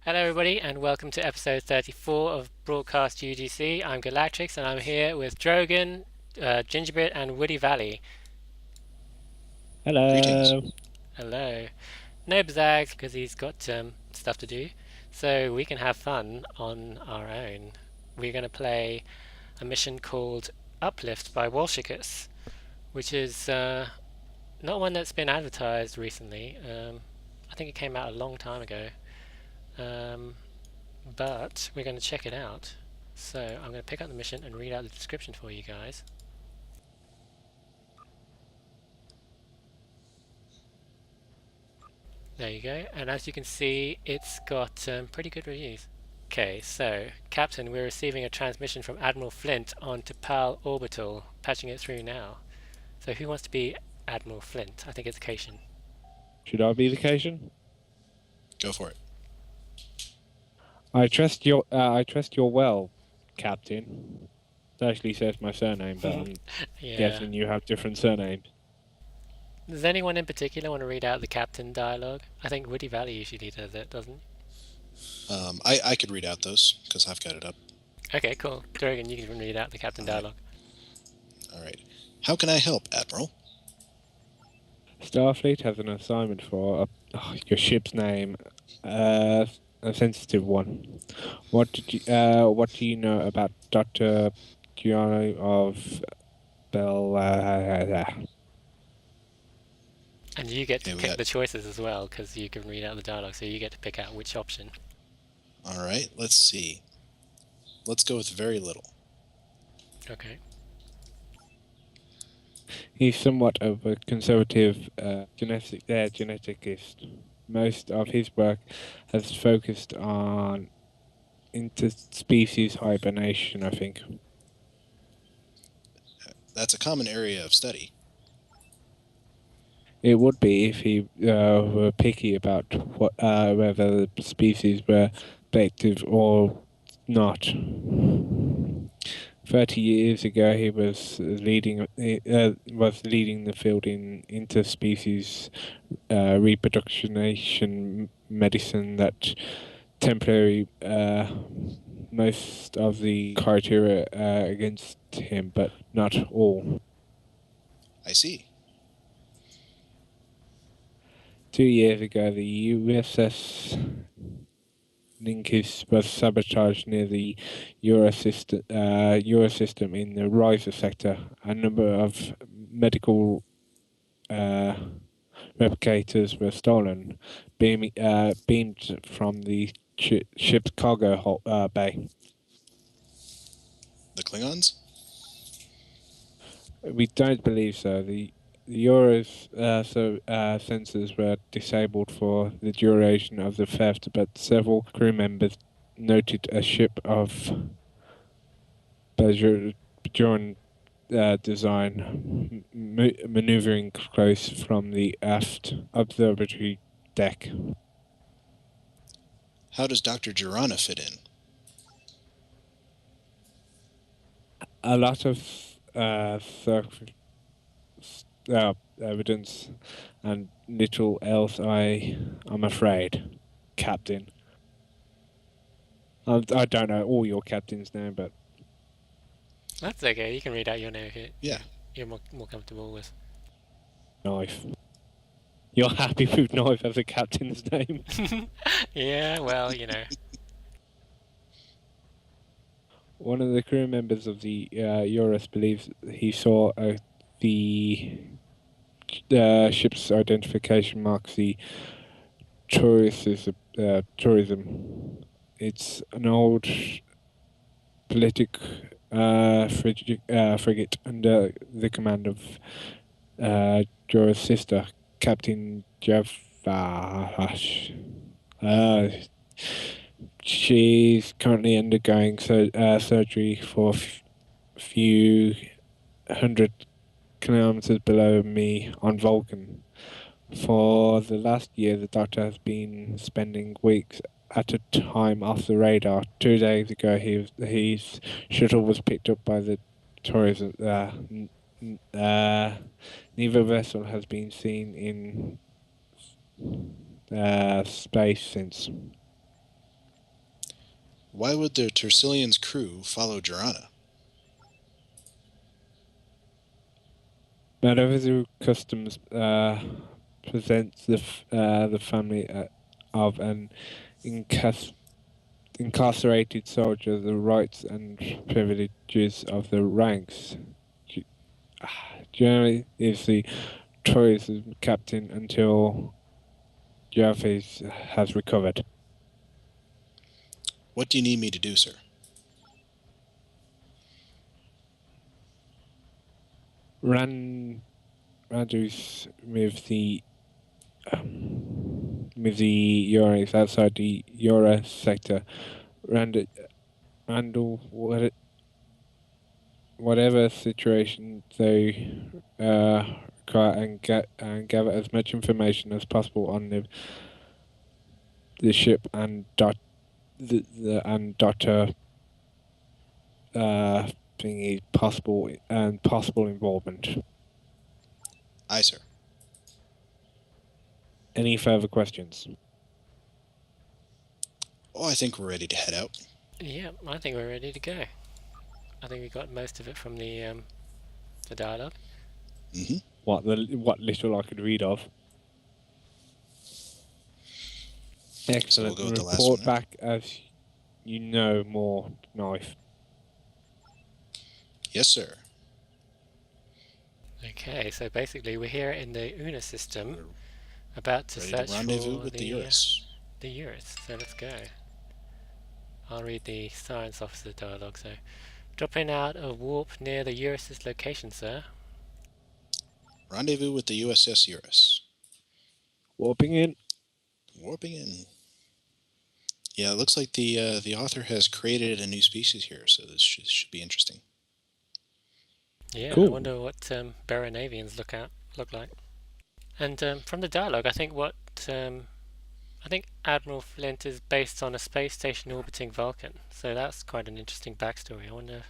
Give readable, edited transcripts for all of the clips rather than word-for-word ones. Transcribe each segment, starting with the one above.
Hello everybody and welcome to episode 34 of Broadcast UGC. I'm Galactrix and I'm here with Drogon, Gingerbread and Woody Valley. Greetings. Hello. Hello. No Bazag because he's got stuff to do, so we can have fun on our own. We're going to play a mission called Uplift by Walshicus, which is not one that's been advertised recently. I think it came out a long time ago. But we're going to check it out. So I'm going to pick up the mission and read out the description for you guys. There you go, and as you can see, it's got pretty good reviews. Okay, so Captain, we're receiving a transmission from Admiral Flint on T'Pal Orbital, patching it through now. So who wants to be Admiral Flint? I think it's Cation. Should I be the occasion? Go for it. I trust your well, Captain. It actually says my surname, but I'm Yeah. guessing you have different surnames. Does anyone in particular want to read out the Captain dialogue? I think Woody Valley usually does it, doesn't he? I could read out those because I've got it up. Okay, cool. Drogon, you can read out the Captain dialogue. All right. How can I help, Admiral? Starfleet has an assignment for your ship's name, a sensitive one. What do you know about Dr. Giano of Bell? And you get to Okay, pick the choices as well, because you can read out the dialogue, so you get to pick out which option. All right. Let's see. Let's go with very little. Okay. He's somewhat of a conservative geneticist. Most of his work has focused on interspecies hibernation, I think. That's a common area of study. It would be if he were picky about whether the species were effective or not. 30 years ago, he was leading the field in interspecies reproductionation medicine that temporarily most of the criteria against him, but not all. I see. 2 years ago, the USS Linkis was sabotaged near the Eurosystem in the Riser sector. A number of medical replicators were stolen, beamed from the ship's cargo bay. The Klingons? We don't believe so. The Euro's sensors were disabled for the duration of the theft, but several crew members noted a ship of Bajoran design maneuvering close from the aft observatory deck. How does Dr. Jirana fit in? A lot of evidence and little else, I'm afraid, Captain. I don't know all your captain's name, but That's okay, you can read out your name if Yeah. you're more comfortable with. Knife. You're happy with Knife as a captain's name? Yeah, well, you know. One of the crew members of the Eurus believes he saw the ship's identification marks the tourism. It's an old frigate under the command of Jorah's sister, Captain Javash. She's currently undergoing surgery for a few hundred kilometers below me on Vulcan. For the last year, the Doctor has been spending weeks at a time off the radar. 2 days ago, his shuttle was picked up by the tourism. Neither vessel has been seen in space since. Why would the Tercillian's crew follow Jorana? Madavizu Customs presents the family of an incarcerated soldier the rights and privileges of the ranks. Generally, is the tourism captain until Jaffe has recovered. What do you need me to do, sir? Randu's with the Euros outside the Euro sector. Randall, whatever situation they require, and gather as much information as possible on the ship and Doctor thingy possible involvement. Aye, sir. Any further questions? Oh, I think we're ready to head out. Yeah, I think we're ready to go. I think we got most of it from the dialogue. Mm-hmm. What little I could read of. Excellent. So we'll go with the last Report one. back as you know more, Knife. Yes, sir. Okay, so basically we're here in the Una system, about to Ready search to rendezvous for with the Eurus. the Eurus. So let's go. I'll read the science officer dialogue. So, dropping out of warp near the Eurus's location, sir. Rendezvous with the USS Eurus. Warping in. Warping in. Yeah, it looks like the author has created a new species here, so this should be interesting. Yeah, Cool. I wonder what Baranavians look like. And from the dialogue, I think I think Admiral Flint is based on a space station orbiting Vulcan. So that's quite an interesting backstory. I wonder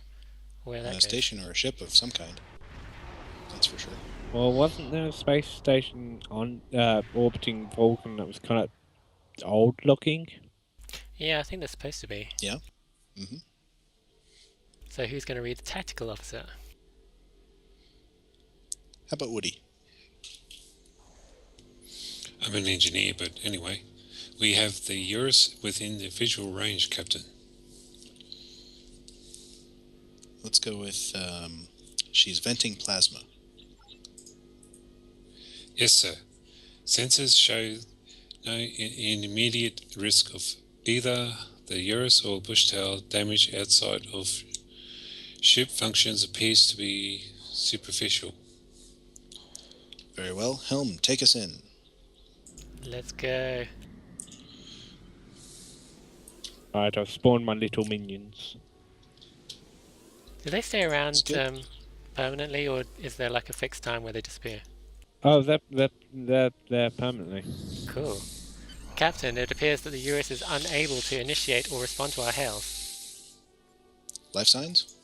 where that A goes. station or a ship of some kind. That's for sure. Well, wasn't there a space station on orbiting Vulcan that was kind of old looking? Yeah, I think there's supposed to be. Yeah. Mm-hmm. So who's going to read the tactical officer? How about Woody? I'm an engineer, but anyway. We have the Eurus within the visual range, Captain. Let's go with, she's venting plasma. Yes, sir. Sensors show no immediate risk of either the Eurus or Bushtail damage outside of ship. Functions appears to be superficial. Very well. Helm, take us in. Let's go. Alright, I've spawned my little minions. Do they stay around good. permanently, or is there like a fixed time where they disappear? Oh, they're permanently. Cool. Captain, it appears that the Eurus is unable to initiate or respond to our hails. Life signs?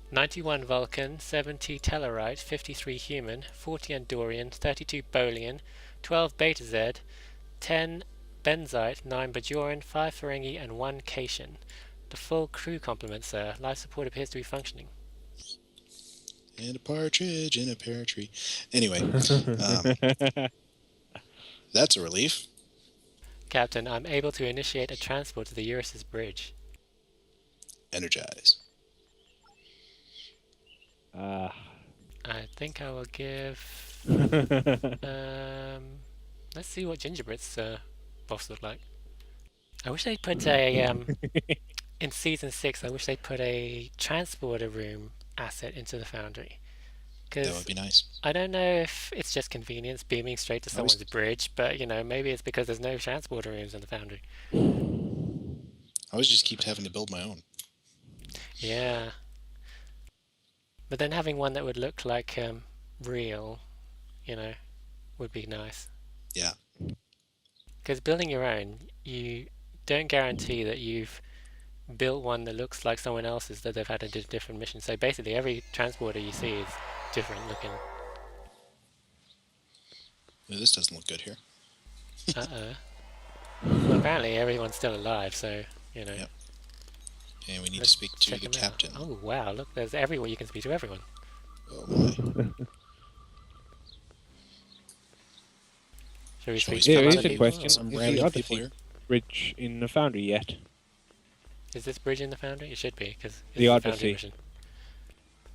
91 Vulcan, 70 Tellarite, 53 Human, 40 Andorian, 32 Bolian, 12 Beta Z, 10 Benzite, 9 Bajoran, 5 Ferengi, and 1 Cation. The full crew complement, sir. Life support appears to be functioning. And a partridge in a pear tree. Anyway, that's a relief. Captain, I'm able to initiate a transport to the Eurus's bridge. Energize. I think I will give... let's see what Gingerbrits boss look like? I wish they put a in season 6. I wish they put a transporter room asset into the foundry, That would because be nice. I don't know if it's just convenience beaming straight to I always- someone's bridge, but maybe it's because there's no transporter rooms in the foundry. I always just keep having to build my own. Yeah, but then having one that would look like real, would be nice. Yeah. Because building your own, you don't guarantee that you've built one that looks like someone else's that they've had a different mission. So basically, every transporter you see is different looking. Ooh, this doesn't look good here. Uh-oh. Well, apparently everyone's still alive, so, Yep. And we need to let's speak to check the them out. captain. Oh, wow, look, there's everywhere you can speak to everyone. Oh my. Shall we Shall we speak to speak some Here other is a people? question. Some Is the random other people here? bridge in the foundry yet? Is this bridge in the foundry? It should be, because it's The a Odyssey. foundry mission.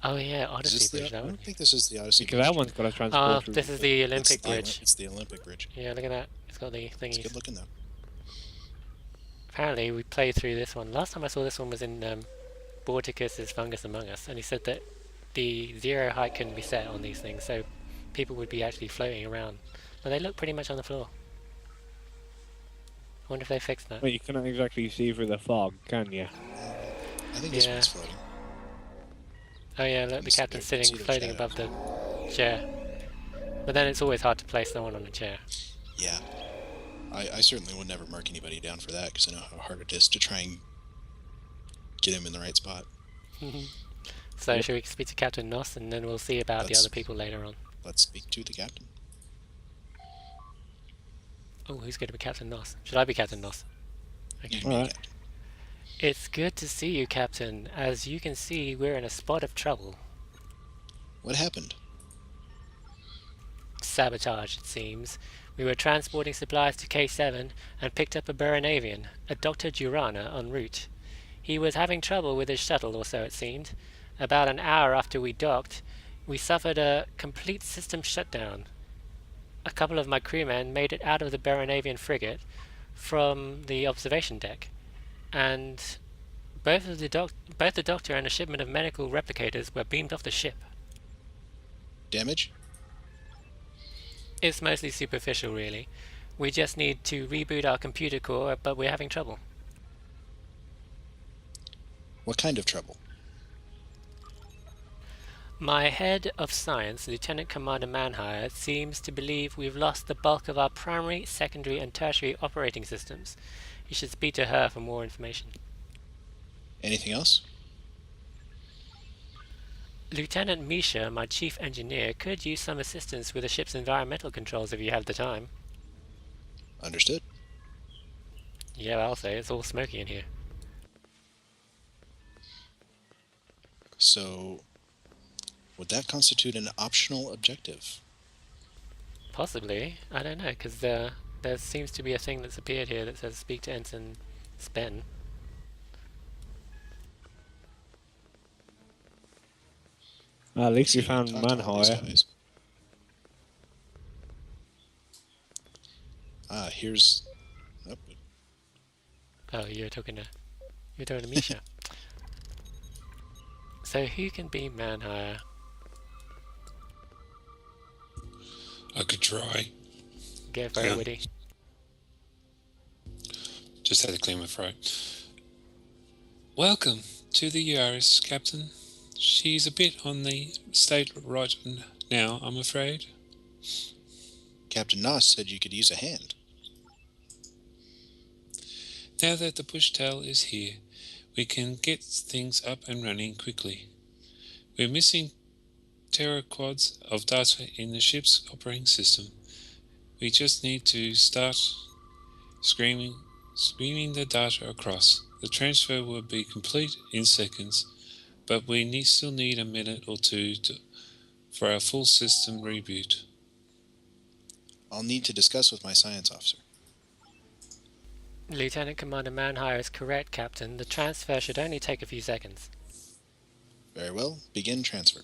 Oh yeah, Is Odyssey this bridge, the? that I would don't be. think this is the Odyssey. Because that one's got a transporter. This is the Olympic it's the, bridge. It's the Olympic bridge. Yeah, look at that. It's got the It's thingies. good looking though. Apparently, we played through this one. Last time I saw this one was in Borticus's Fungus Among Us, and he said that the zero height couldn't be set on these things, so people would be actually floating around. And they look pretty much on the floor. I wonder if they fixed that. Well, you cannot exactly see through the fog, can you? I think this Yeah. one's floating. Oh yeah, look, the Let's captain's see sitting, the floating shadow. above the chair. But then it's always hard to place someone on a chair. Yeah. I certainly would never mark anybody down for that because I know how hard it is to try and get him in the right spot. So Yep. should we speak to Captain Noss, and then we'll see about the Let's- other people later on. Let's speak to the captain. Oh, who's going to be Captain Noss? Should I be Captain Noss? You Okay. can be Alright. captain. It's good to see you, Captain. As you can see, we're in a spot of trouble. What happened? Sabotage, it seems. We were transporting supplies to K7 and picked up a Buranavian, a Dr. Durana, en route. He was having trouble with his shuttle, or so it seemed. About an hour after we docked, we suffered a complete system shutdown. A couple of my crewmen made it out of the Buranavian frigate from the observation deck, and both the doctor and a shipment of medical replicators were beamed off the ship. Damage? It's mostly superficial, really. We just need to reboot our computer core, but we're having trouble. What kind of trouble? My head of science, Lieutenant Commander Manhire, seems to believe we've lost the bulk of our primary, secondary, and tertiary operating systems. You should speak to her for more information. Anything else? Lieutenant Misha, my chief engineer, could use some assistance with the ship's environmental controls if you have the time. Understood. Yeah, I'll say, it's all smoky in here. So, would that constitute an optional objective? Possibly. I don't know, because there seems to be a thing that's appeared here that says speak to Ensign Spen. At least we See, found talk to all these Manhire. guys. Here's... Oh, Oh, you're talking to Misha. So who can be Manhire? I could try. Get very Yeah. witty. Just had to clear my throat. Welcome to the Yaris, Captain. She's a bit on the state right now, I'm afraid. Captain Noss said you could use a hand. Now that the pushtail is here, we can get things up and running quickly. We're missing teraquads of data in the ship's operating system. We just need to start streaming the data across. The transfer will be complete in seconds, but we still need a minute or two for our full system reboot. I'll need to discuss with my science officer. Lieutenant Commander Manhire is correct, Captain. The transfer should only take a few seconds. Very well. Begin transfer.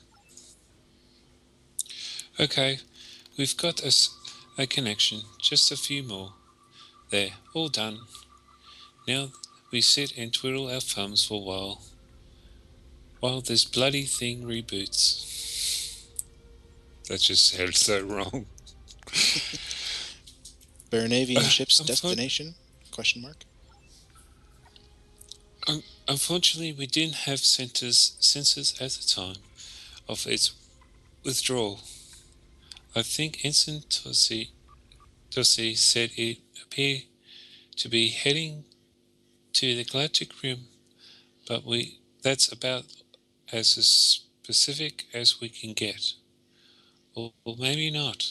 Okay, we've got a connection, just a few more. There, all done. Now we sit and twiddle our thumbs for a while this bloody thing reboots. That just sounds so wrong. Baranavian ship's I'm destination? Question mark. Unfortunately, we didn't have sensors at the time of its withdrawal. I think Ensign Tossi said it appeared to be heading to the galactic rim, but that's about as specific as we can get. Or maybe not.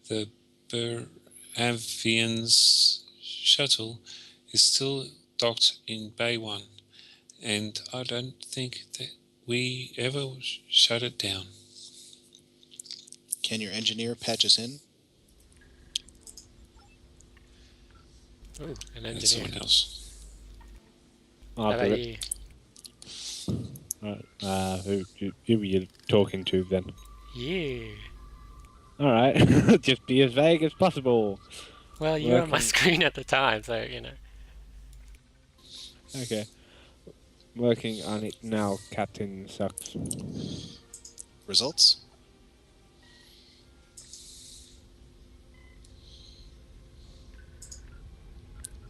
The Beravian's shuttle is still docked in Bay 1, and I don't think that we ever shut it down. Can your engineer patch us in? Ooh, an That's engineer. someone else. How I'll about do you? it. Who are you talking to then? You. Alright, just be as vague as possible. Well, you were on my Working- screen at the time, so, Okay. Working on it now, Captain Sucks. Results?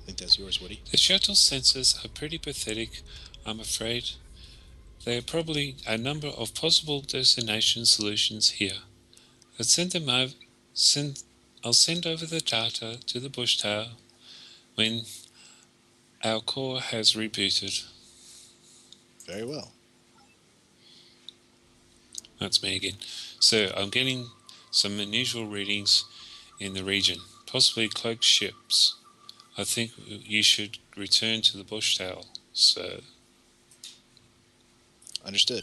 I think that's yours, Woody. The shuttle sensors are pretty pathetic, I'm afraid. There are probably a number of possible destination solutions here. I'll send over the data to the Bush Tower when our core has rebooted. Very well. That's me again. So I'm getting some unusual readings in the region, possibly cloaked ships. I think you should return to the Bush Tower, sir. Understood.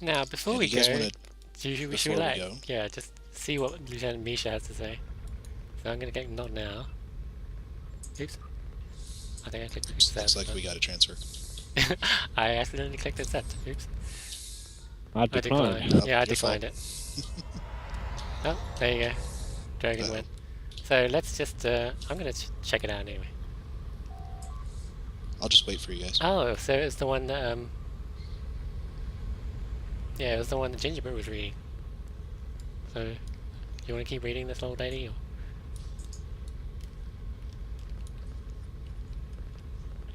Now, before If we you guys go, wanna- should we before we go- just see what Lieutenant Misha has to say. So I'm going to get not now. Oops. I think I clicked accept. Looks like we got a transfer. I accidentally clicked accept. Oops. I I decline. declined. Oh, Yeah, I your declined it. Oh, there you go. Dragon Uh-oh. went. So let's just, I'm going to check it out anyway. I'll just wait for you guys. Oh, so it's the one that, yeah, it was the one that Gingerbread was reading. So, you want to keep reading this old lady? Or?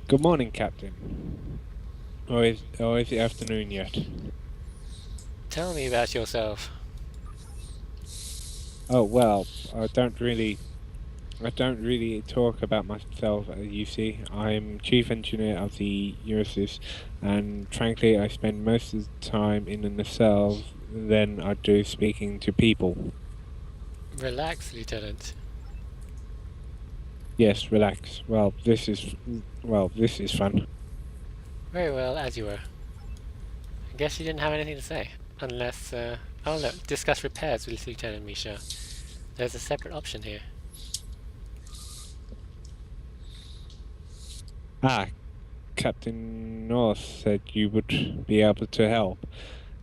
Good morning, Captain. Or is it afternoon yet? Tell me about yourself. Oh well, I don't really talk about myself. You see, I'm chief engineer of the UGC, and frankly, I spend most of the time in the nacelles than I do speaking to people. Relax, Lieutenant. Yes, relax. This is fun. Very well, as you were. I guess you didn't have anything to say. Unless, oh look, discuss repairs with Lieutenant Misha. There's a separate option here. Ah, Captain North said you would be able to help.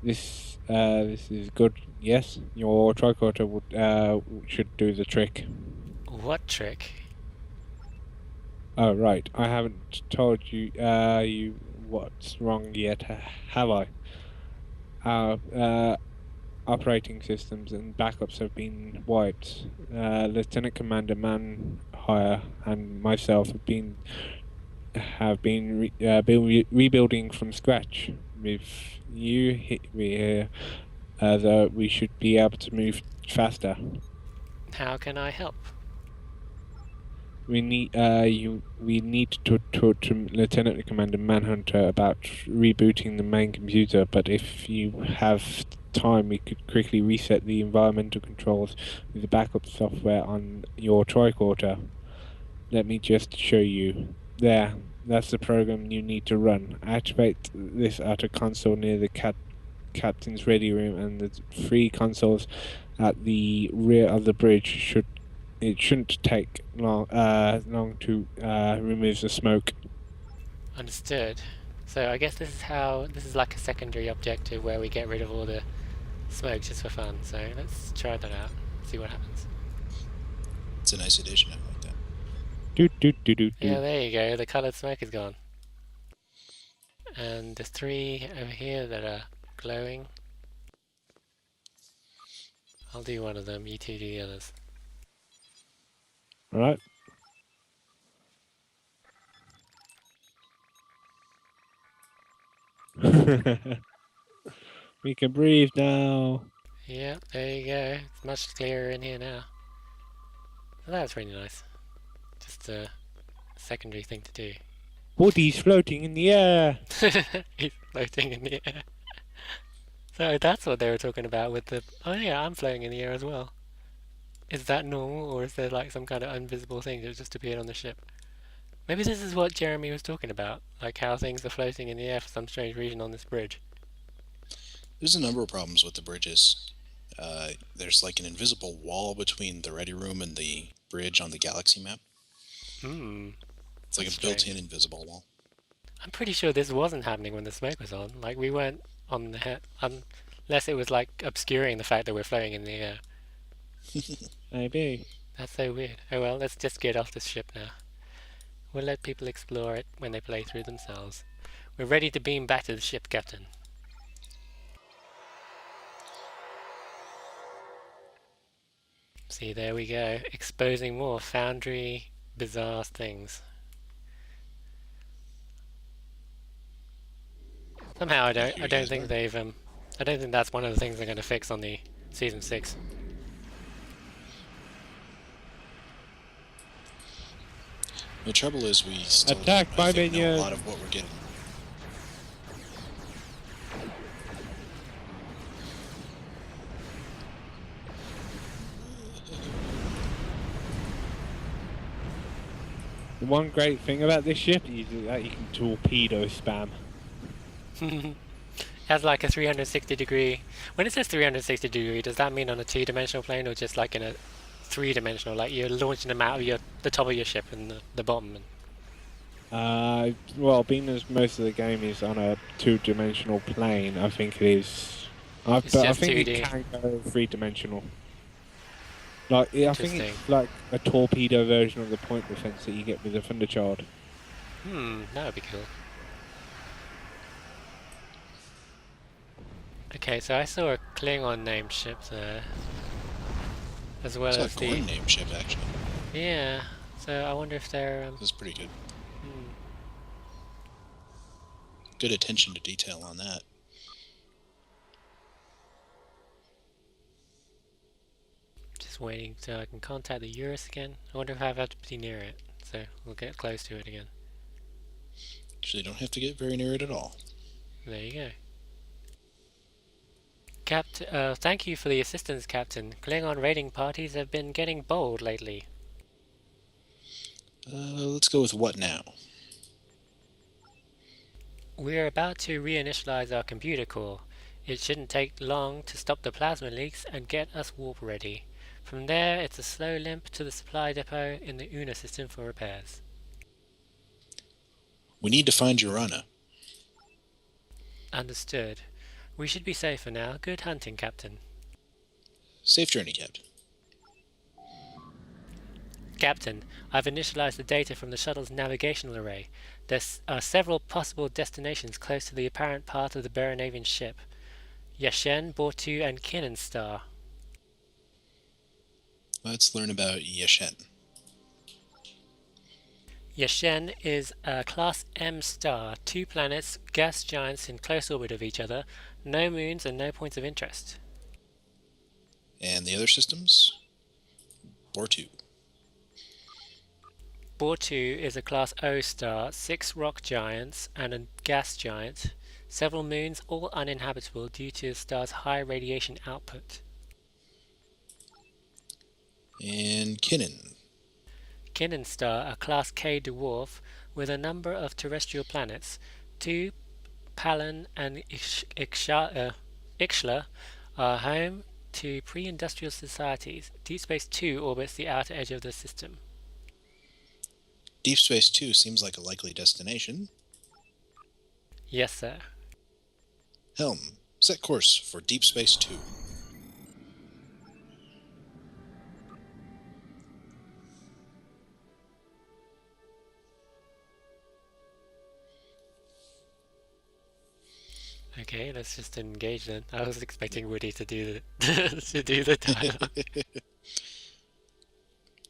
This is good. Yes, your tricorder should do the trick. What trick? Oh right, I haven't told you what's wrong yet, have I? Our operating systems and backups have been wiped. Lieutenant Commander Manhire and myself have been rebuilding from scratch. With you here, that we should be able to move faster. How can I help? We need to talk to Lieutenant Commander Manhunter about rebooting the main computer, but if you have time, we could quickly reset the environmental controls with the backup software on your tricorder. Let me just show you. There, that's the program you need to run. Activate this at a console near the captain's ready room, and the 3 consoles at the rear of the bridge shouldn't take long to remove the smoke. Understood. So I guess this is like a secondary objective where we get rid of all the, smoke just for fun, so let's try that out, see what happens. That's a nice addition. I like that. Yeah, there you go. The coloured smoke is gone. And there's 3 over here that are glowing. I'll do one of them, you 2 do the others. Alright. We can breathe now. Yeah, there you go. It's much clearer in here now. Well, that's really nice. Just a secondary thing to do. Bodies floating in the air. He's floating in the air. So that's what they were talking about with the... Oh yeah, I'm floating in the air as well. Is that normal, or is there like some kind of invisible thing that just appeared on the ship? Maybe this is what Jeremy was talking about, like how things are floating in the air for some strange reason on this bridge. There's a number of problems with the bridges. There's like an invisible wall between the ready room and the bridge on the galaxy map. It's like That's a built-in strange. invisible wall. I'm pretty sure this wasn't happening when the smoke was on. Like we weren't on the unless it was like obscuring the fact that we're floating in the air. Maybe. That's so weird. Oh well, let's just get off this ship now. We'll let people explore it when they play through themselves. We're ready to beam back to the ship, Captain. See, there we go. Exposing more Foundry bizarre things. Somehow I Here don't you guys think are. they've I don't think that's one of the things they're going to fix on the season 6. The trouble is we still Attack don't, by I think, know a minions. lot of what we're getting. The one great thing about this ship is that you can torpedo spam. Has like a 360 degree. When it says 360 degree, does that mean on a 2-dimensional plane or just like in a 3-dimensional? Like you're launching them out of the top of your ship and the bottom. Well, being as most of the game is on a 2-dimensional plane, I think it is. But I just think 2D. it can go 3-dimensional. Like, I think Interesting. it's like a torpedo version of the point defense that you get with the Thunderchild. That would be cool. Okay, so I saw a Klingon named ship there. As well It's as a the... Gorn name ship, actually. Yeah, so I wonder if they're... That's pretty good. Good attention to detail on that. Just waiting so I can contact the Eurus again. I wonder if I have to be near it, so we'll get close to it again. Actually, don't have to get very near it at all. There you go. Thank you for the assistance, Captain. Klingon raiding parties have been getting bold lately. Let's go with what now? We're about to reinitialize our computer core. It shouldn't take long to stop the plasma leaks and get us warp ready. From there, it's a slow limp to the supply depot in the Una system for repairs. We need to find Urana. Understood. We should be safe for now. Good hunting, Captain. Safe journey, Captain. Captain, I've initialized the data from the shuttle's navigational array. There are several possible destinations close to the apparent path of the Baranavian ship. Yashen, Bortu, and Kinnan Star. Let's learn about Yeshen. Yashen is a Class M star, 2 planets, gas giants in close orbit of each other, no moons and no points of interest. And the other systems? Bortu. Bortu is a Class O star, 6 rock giants and a gas giant, several moons, all uninhabitable due to the star's high radiation output. And Kinnan. Kinnan Star, a Class K dwarf with a number of terrestrial planets, 2 Palin and Ixchla are home to pre-industrial societies. Deep Space 2 orbits the outer edge of the system. Deep Space 2 seems like a likely destination. Yes, sir. Helm, set course for Deep Space 2. Okay, let's just engage then. I was expecting Woody to do the to do the dialogue.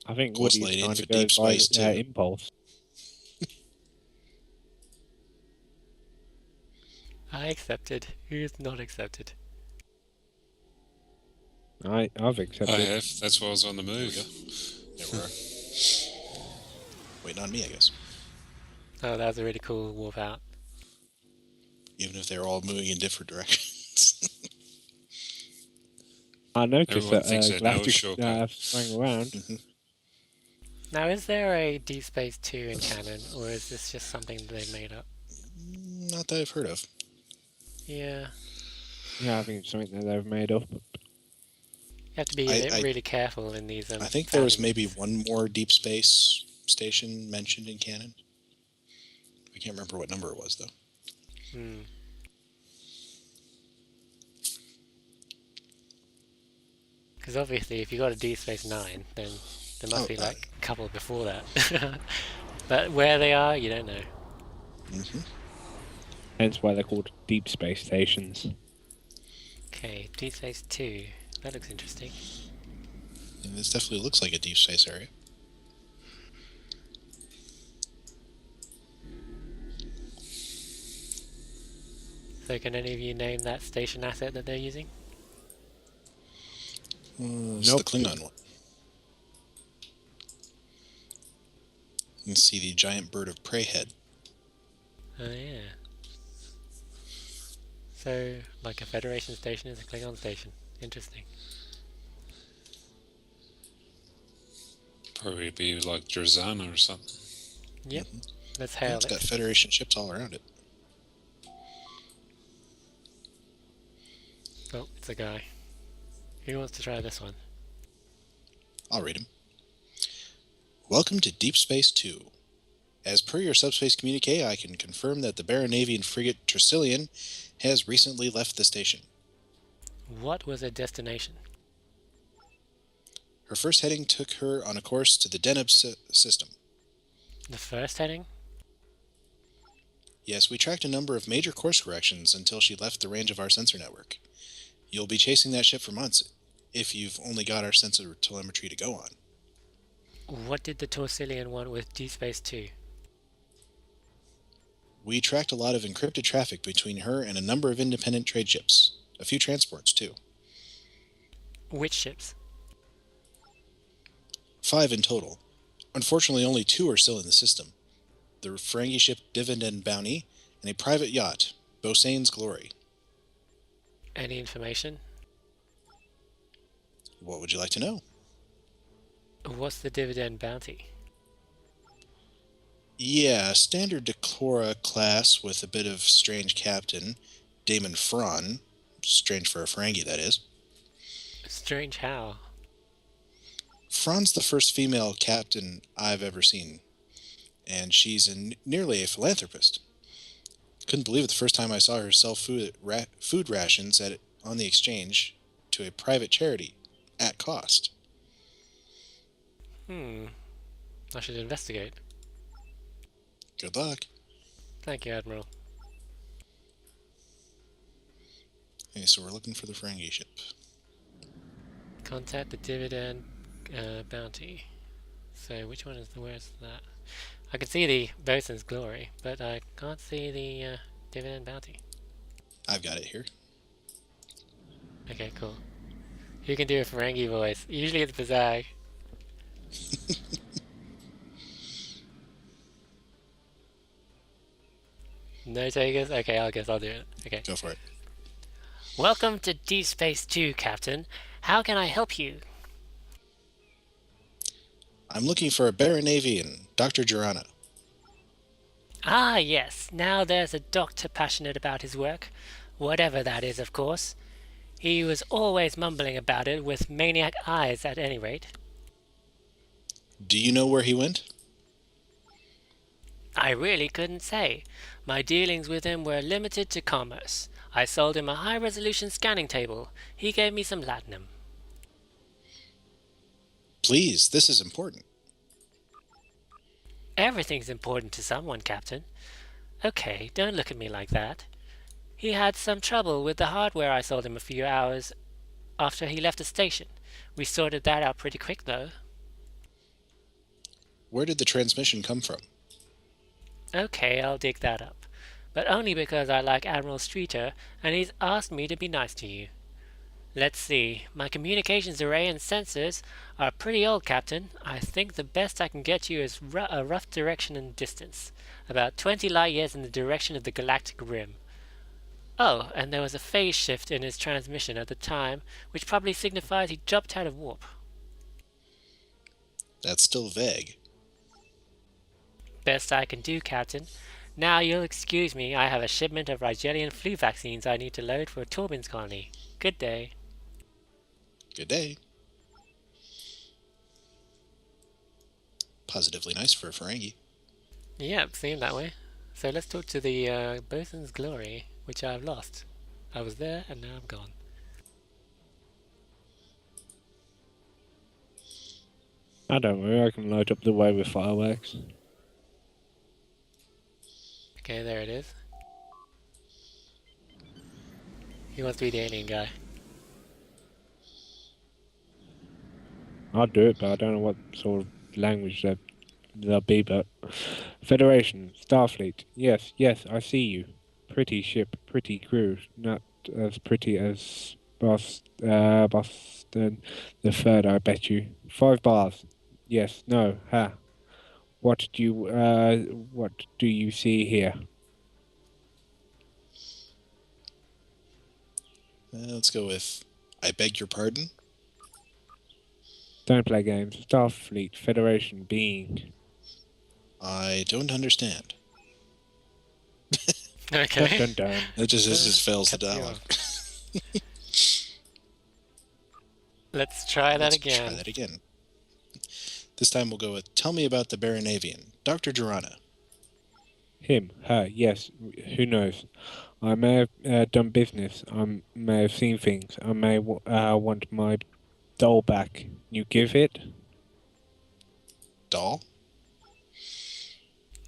I think Pulse Woody's light in trying to for go Deep by Space 2. impulse. I accepted. Who's not accepted? I've I accepted. have. That's why I was on the move. There we are. Waiting on me, I guess. Oh, that was a really cool warp out. Even if they're all moving in different directions. I noticed Everyone that thinks they know a Galactic shortcut. sprang around. Now, is there a Deep Space 2 in canon, or is this just something that they've made up? Not that I've heard of. Yeah, Yeah, I think it's something that they've made up. you have to be really careful in these. I think there was founding maybe missions. one more Deep Space station mentioned in canon. I can't remember what number it was, though. Hmm. Because obviously, if you got a Deep Space Nine, then there must be like a couple before that. But where they are, you don't know. Mm-hmm. Hence why they're called deep space stations. Okay, Deep Space 2. That looks interesting. And this definitely looks like a deep space area. So can any of you name that station asset that they're using? It's Nope. the Klingon one. You can see the giant bird of prey head. Oh yeah. So, like a Federation station is a Klingon station. Interesting. Probably be like Drazana or something. Yep. Let's Yeah, hail it's got it. Federation ships all around it. Oh, it's a guy. Who wants to try this one? I'll read him. Welcome to Deep Space 2. As per your subspace communique, I can confirm that the Baranavian frigate Tresillian has recently left the station. What was her destination? Her first heading took her on a course to the Deneb system. The first heading? Yes, we tracked a number of major course corrections until she left the range of our sensor network. You'll be chasing that ship for months if you've only got our sensor telemetry to go on. What did the Torsilian want with Deep Space 2? We tracked a lot of encrypted traffic between her and a number of independent trade ships. A few transports, too. Which ships? 5 in total. Unfortunately, only 2 are still in the system. The Ferengi ship Dividend Bounty and a private yacht, Bosane's Glory. Any information? What would you like to know? What's the dividend bounty? Yeah, standard Decora class with a bit of strange captain, Damon Fron. Strange for a Ferengi, that is. Strange how? Fron's the first female captain I've ever seen, and she's nearly a philanthropist. Couldn't believe it the first time I saw her sell food rations on the exchange to a private charity at cost. I should investigate. Good luck. Thank you, Admiral. Okay, so we're looking for the Ferengi ship. Contact the dividend bounty. So which one is where's that? I can see the bosun's glory, but I can't see the dividend bounty. I've got it here. Okay, cool. Who can do a Ferengi voice? Usually it's Bazag. No takers? Okay, I guess I'll do it. Okay. Go for it. Welcome to Deep Space 2, Captain. How can I help you? I'm looking for a Baranavian, Dr. Jorana. Ah, yes. Now there's a doctor passionate about his work. Whatever that is, of course. He was always mumbling about it with maniac eyes, at any rate. Do you know where he went? I really couldn't say. My dealings with him were limited to commerce. I sold him a high-resolution scanning table. He gave me some latinum. Please, this is important. Everything's important to someone, Captain. Okay, don't look at me like that. He had some trouble with the hardware I sold him a few hours after he left the station. We sorted that out pretty quick, though. Where did the transmission come from? Okay, I'll dig that up. But only because I like Admiral Streeter, and he's asked me to be nice to you. Let's see. My communications array and sensors are pretty old, Captain. I think the best I can get you is a rough direction and distance. About 20 light years in the direction of the galactic rim. Oh, and there was a phase shift in his transmission at the time, which probably signifies he dropped out of warp. That's still vague. Best I can do, Captain. Now you'll excuse me, I have a shipment of Rigelian flu vaccines I need to load for Torbin's colony. Good day. Good day. Positively nice for a Ferengi. Yep, seemed that way. So let's talk to the Bosun's Glory, which I've lost. I was there and now I'm gone. I don't worry, I can load up the way with fireworks. Okay, there it is. He wants to be the alien guy. I'll do it, but I don't know what sort of language they'll be, but... Federation, Starfleet, yes, I see you. Pretty ship, pretty crew, not as pretty as Boston the Third, I bet you. 5 bars. Yes, no, ha. What do you see here? Let's go with, I beg your pardon? Don't play games. Starfleet, Federation, being. I don't understand. Okay. Dun dun dun. This just fails the Cut you dialogue. Let's try that Let's again. Try that again. This time we'll go with, tell me about the Baranavian, Dr. Durana. Him, her, yes, who knows? I may have done business, I may have seen things, I may want my doll back. You give it? Doll?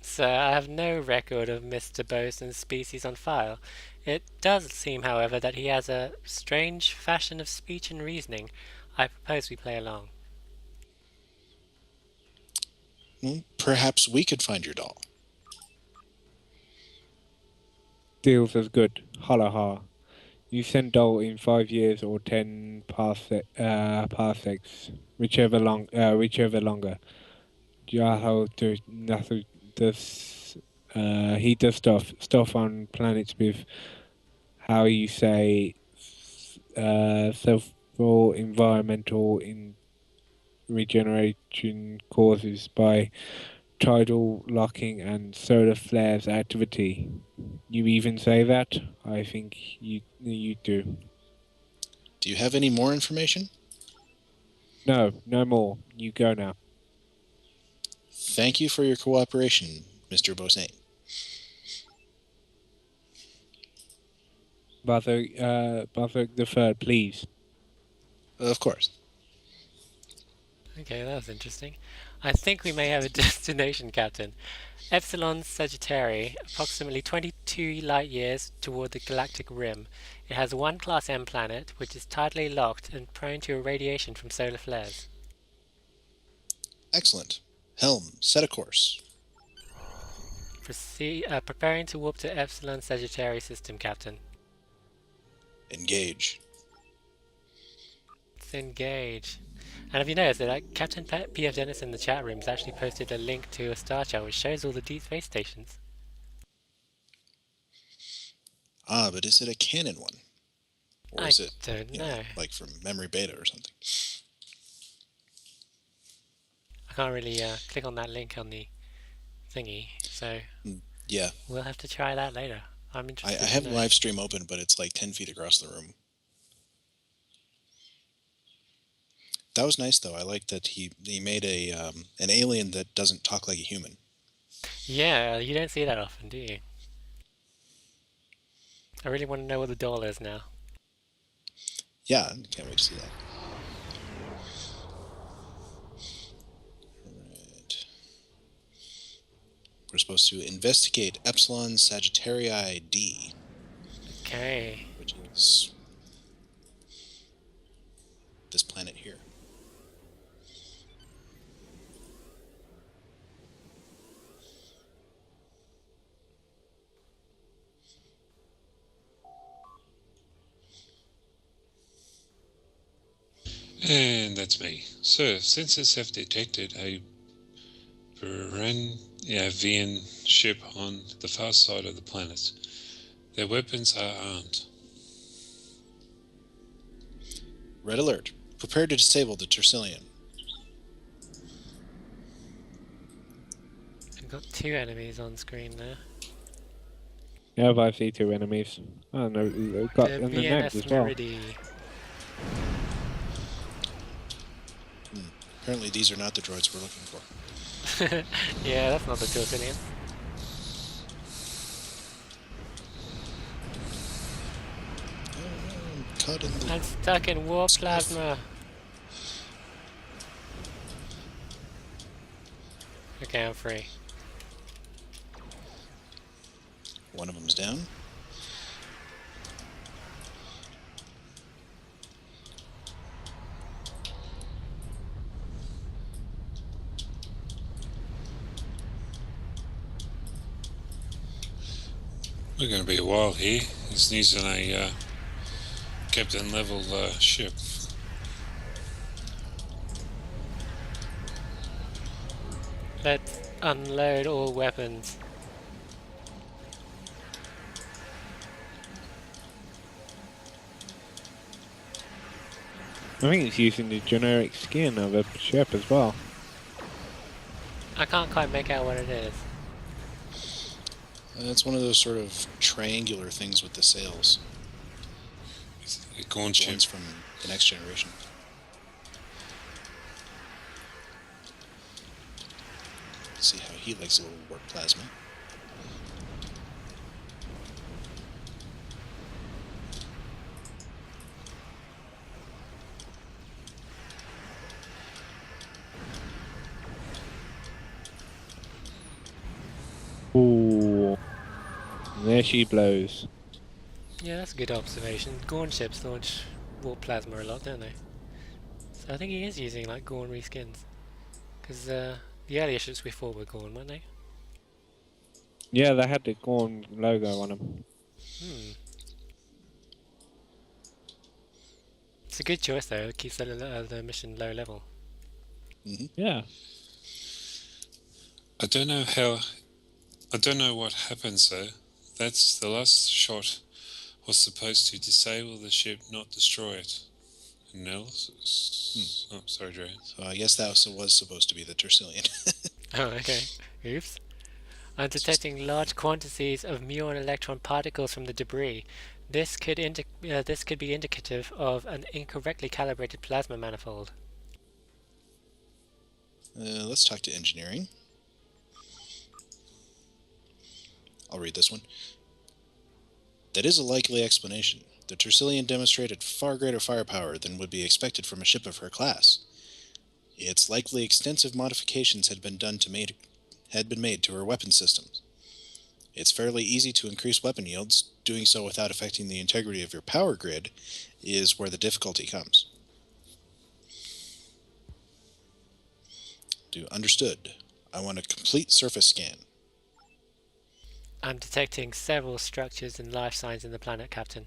So I have no record of Mr. Bosun's species on file. It does seem, however, that he has a strange fashion of speech and reasoning. I propose we play along. Perhaps we could find your doll. Deal's as good. Holla ha. You send doll in 5 years or 10 parsecs, whichever longer. Jaho to nothing does. He does stuff on planets with, how you say, several environmental regeneration causes by tidal locking and solar flares activity. You even say that? I think you do. Do you have any more information? No more. You go now. Thank you for your cooperation, Mr. Bosain. Bother the third, please. Of course. Okay, that was interesting. I think we may have a destination, Captain. Epsilon Sagittarii, approximately 22 light years toward the galactic rim. It has one Class M planet, which is tidally locked and prone to irradiation from solar flares. Excellent. Helm, set a course. Preparing to warp to Epsilon Sagittarii system, Captain. Engage. Let's engage. And have you noticed that Captain P.F. Dennis in the chat room has actually posted a link to a star chart which shows all the deep space stations? Ah, but is it a canon one? Or is it, don't know. like from Memory Beta or something? I can't really click on that link on the thingy, so Yeah. we'll have to try that later. I'm I interested. have live stream open, but it's like 10 feet across the room. That was nice, though. I like that he made an alien that doesn't talk like a human. Yeah, you don't see that often, do you? I really want to know what the doll is now. Yeah, can't wait to see that. Alright. We're supposed to investigate Epsilon Sagittarii D. Okay. which is this planet here. And that's me. So, sensors have detected a Peruvian ship on the far side of the planet. Their weapons are armed. Red alert. Prepare to disable the Tersillian. I've got 2 enemies on screen there. Yeah, but I see 2 enemies. I don't know. They've got The and the names VNS as well. Meridi. Apparently these are not the droids we're looking for. Yeah, that's not the Tilsinian. I'm caught in the... I'm stuck in warp Scuff. plasma. Okay, I'm free. One of them's down. We're going to be a while here. He's using a captain level ship. Let's unload all weapons. I think it's using the generic skin of a ship as well. I can't quite make out what it is. It's one of those sort of triangular things with the sails. It's a Gorn The ship. ones from the next generation. See how he likes a little warp plasma. Ooh. And there she blows. Yeah, that's a good observation. Gorn ships launch warp plasma a lot, don't they? So I think he is using like Gorn reskins. Because the earlier ships we fought were Gorn, weren't they? Yeah, they had the Gorn logo on them. It's a good choice though, it keeps the mission low level. Yeah. I don't know what happens though. That's the last shot was supposed to disable the ship, not destroy it. Analysis. Oh, sorry, Dre. So I guess that was supposed to be the Tersillian. Oh, okay. Oops. I'm detecting large quantities of muon electron particles from the debris. This could be indicative of an incorrectly calibrated plasma manifold. Let's talk to engineering. I'll read this one. That is a likely explanation. The Tersillian demonstrated far greater firepower than would be expected from a ship of her class. It's likely extensive modifications had been made to her weapon systems. It's fairly easy to increase weapon yields. Doing so without affecting the integrity of your power grid is where the difficulty comes. Understood. I want a complete surface scan. I'm detecting several structures and life signs in the planet, Captain.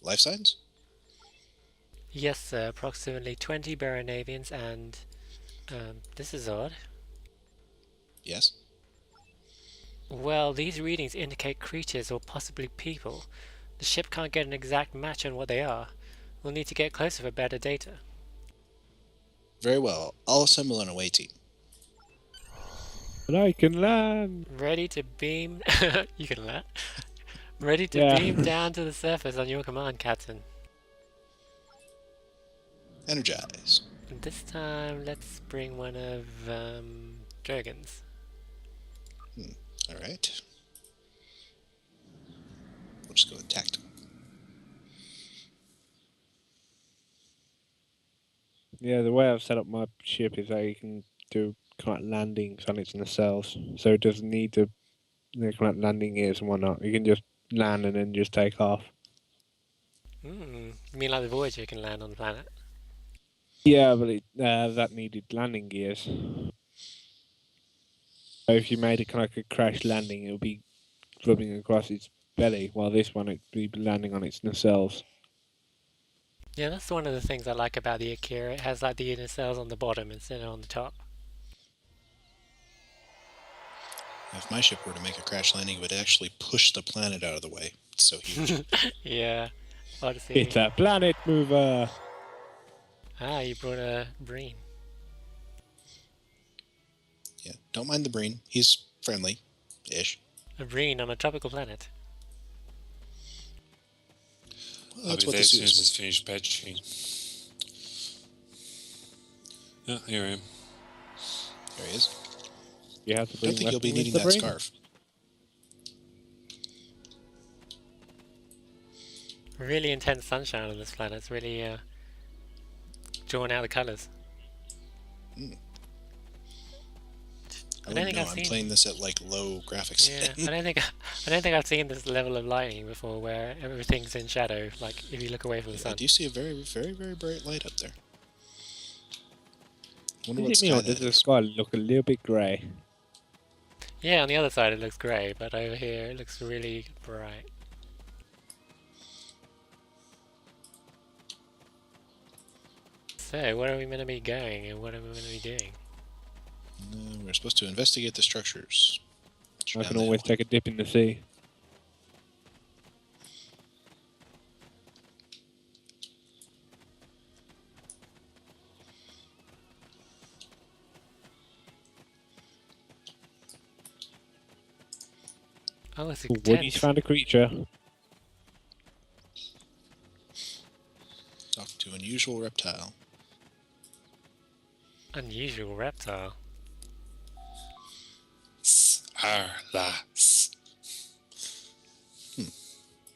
Life signs? Yes, sir. Approximately 20 Baranavians and... this is odd. Yes. Well, these readings indicate creatures or possibly people. The ship can't get an exact match on what they are. We'll need to get closer for better data. Very well. I'll assemble an away team. But I can land! Ready to beam... you can let. Ready to Yeah. beam down to the surface on your command, Captain. Energize. This time, let's bring one of, Drogon's. Alright. We'll just go with tactical. Yeah, the way I've set up my ship is that you can do kind of landings on its nacelles. So it doesn't need to kind of landing gears and whatnot. You can just land and then just take off. You mean like the Voyager can land on the planet? Yeah, but that needed landing gears. So if you made it kind of like a crash landing, it would be rubbing across its belly, while this one it'd be landing on its nacelles. Yeah, that's one of the things I like about the Akira. It has like the inner cells on the bottom instead of on the top. If my ship were to make a crash landing, it would actually push the planet out of the way. It's so huge. Yeah, Odyssey. It's a planet mover! Ah, you brought a Breen. Yeah, don't mind the Breen. He's friendly-ish. A Breen on a tropical planet. Well, I'll that's be what there the as suit soon as is it's finished patching. Oh, here I am. for. There he is. You have to I bring don't think you'll be weapon needing with that the brain. scarf. Really intense sunshine on this planet. It's really drawing out the colours. I don't wouldn't think know. I've I'm seen- playing this at like low graphics. Yeah, I don't think I've seen this level of lighting before, where everything's in shadow. Like if you look away from the I sun. do see a very, very, very bright light up there. Wonder what Is it me sky or does that the is. sky look a little bit grey? Yeah, on the other side it looks grey, but over here it looks really bright. So, where are we meant to be going, and what are we meant to be doing? We're supposed to investigate the structures. Which are I down can that always way. take a dip in the sea. Oh, it's a Woody's tent. found a creature. Talk to unusual reptile. Unusual reptile. Sarlas.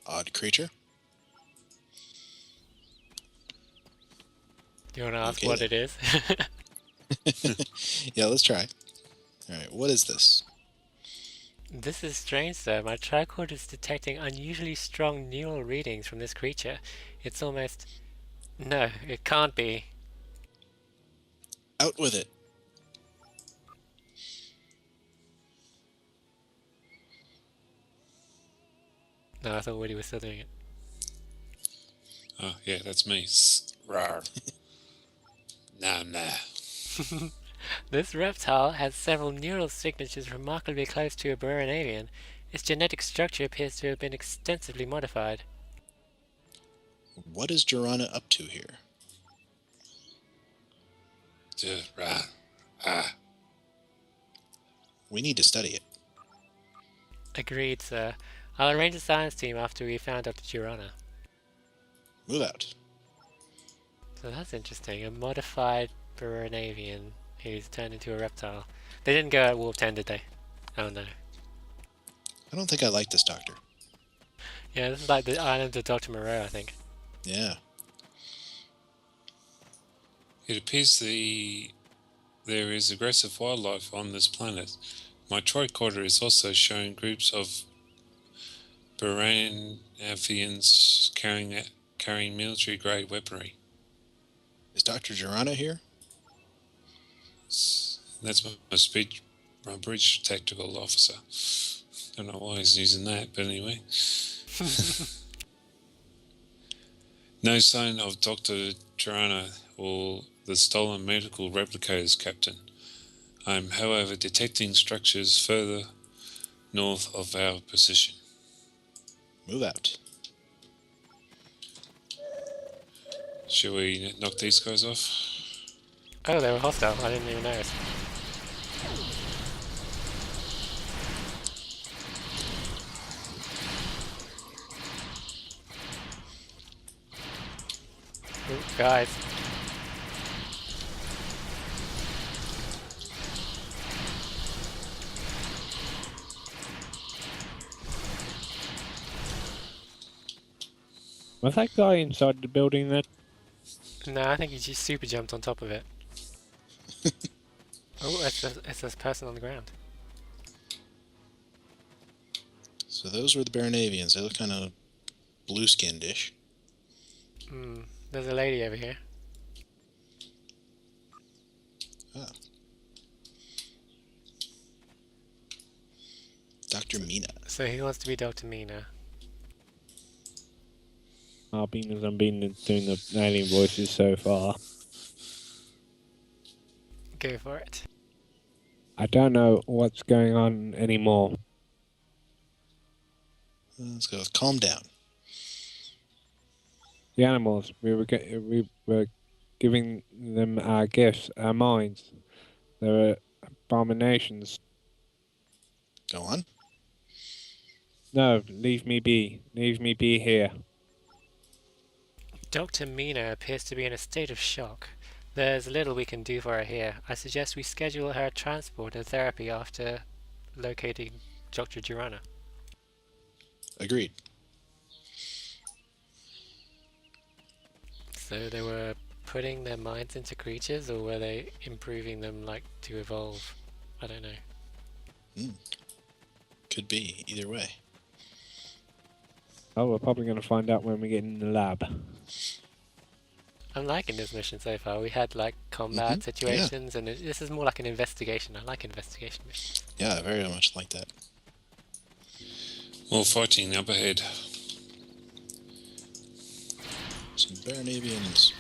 Odd creature. Do you want to ask Okay, what then. it is? Yeah, let's try. Alright, what is this? This is strange, sir. My tricorder is detecting unusually strong neural readings from this creature. It's almost... No, it can't be. Out with it. No, I thought Woody was still doing it. Oh, yeah, that's me. Rar. Nah. This reptile has several neural signatures remarkably close to a Burran alien. Its genetic structure appears to have been extensively modified. What is Jorana up to here? Ra. Ah. We need to study it. Agreed, sir. I'll arrange a science team after we found Dr. Girona. Move out. So that's interesting. A modified Buranavian who's turned into a reptile. They didn't go at Warp 10, did they? Oh no. I don't think I like this doctor. Yeah, this is like the island of Dr. Moreau, I think. Yeah. It appears there is aggressive wildlife on this planet. My tricorder is also showing groups of Buranavians carrying military-grade weaponry. Is Dr. Jorana here? That's my bridge tactical officer. Don't know why he's using that, but anyway. No sign of Dr. Tirana or the stolen medical replicators, Captain. I am, however, detecting structures further north of our position. Move out. Shall we knock these guys off? Oh, they were hostile. I didn't even notice. Ooh, guys. Was that guy inside the building that... No, I think he just super jumped on top of it. Oh, it's this person on the ground. So So those were the Baranavians. They look kind of blue-skinned-ish. There's a lady over here. Ah. Dr. Mina. So he wants to be Dr. Mina. Being as I'm doing the alien voices so far, Go for it. I don't know what's going on anymore. Let's go with calm down. The animals, we were giving them our gifts, our minds. They were abominations. Go on. No, leave me be. Leave me be here. Dr. Mina appears to be in a state of shock. There's little we can do for her here. I suggest we schedule her transport and therapy after locating Dr. Durana. Agreed. So they were putting their minds into creatures, or were they improving them, like, to evolve? I don't know. Could be. Either way. Oh, we're probably going to find out when we get in the lab. I'm liking this mission so far. We had, like, combat situations, and this is more like an investigation. I like investigation missions. Yeah, very much like that. More fighting up ahead. Some Baranavians.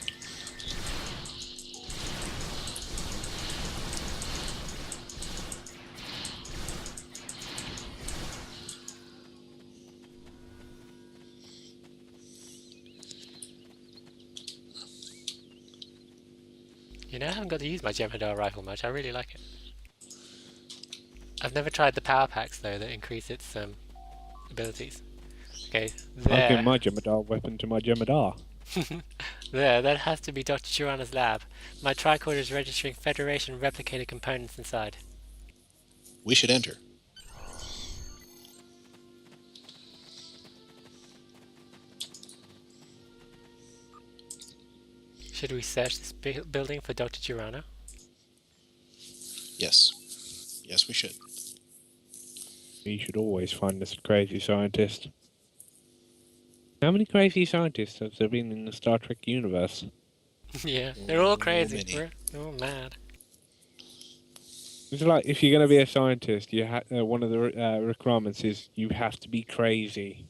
You know, I haven't got to use my Jem'Hadar rifle much. I really like it. I've never tried the power packs, though, that increase its abilities. Okay, I'll give there. my Jem'Hadar weapon to my Jem'Hadar. There, that has to be Dr. Durana's lab. My tricorder is registering Federation replicated components inside. We should enter. Should we search this building for Dr. Durana? Yes. Yes, we should. You should always find this crazy scientist. How many crazy scientists have there been in the Star Trek universe? Yeah, they're all crazy. many. They're all mad. It's like, if you're going to be a scientist, one of the requirements is you have to be crazy.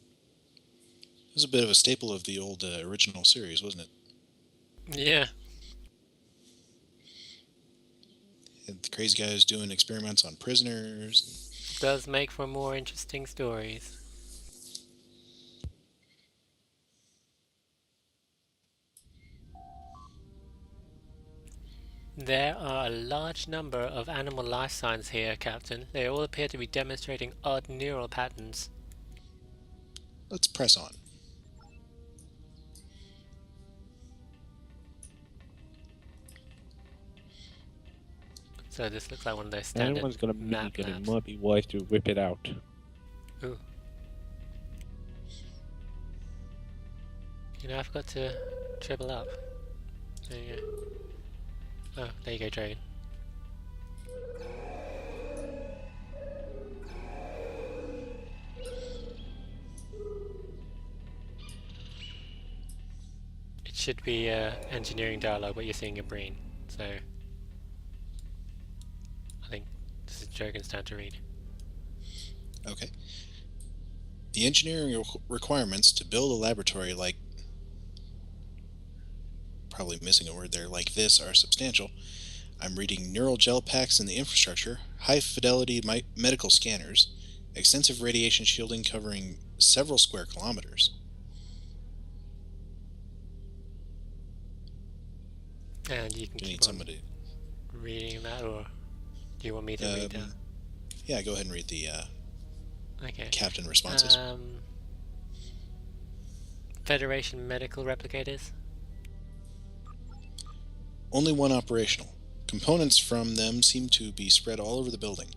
It was a bit of a staple of the old original series, wasn't it? Yeah. And the crazy guys doing experiments on prisoners. Does make for more interesting stories. There are a large number of animal life signs here, Captain. They all appear to be demonstrating odd neural patterns. Let's press on. So this looks like one of those standard Anyone's got a map minigun, it labs. might be wise to whip it out. Ooh. You know, I forgot to triple up. There you go. Oh, there you go, Dragon. It should be engineering dialogue, but you're seeing a brain, so I think this is Dragon's time to read. Okay. The engineering requirements to build a laboratory like... Probably missing a word there. Like this are substantial. I'm reading neural gel packs in the infrastructure, high-fidelity medical scanners, extensive radiation shielding covering several square kilometers. And you can Do you keep need on somebody? reading that, or do you want me to read that? Yeah, go ahead and read the Okay. captain responses. Federation medical replicators. Only one operational. Components from them seem to be spread all over the building.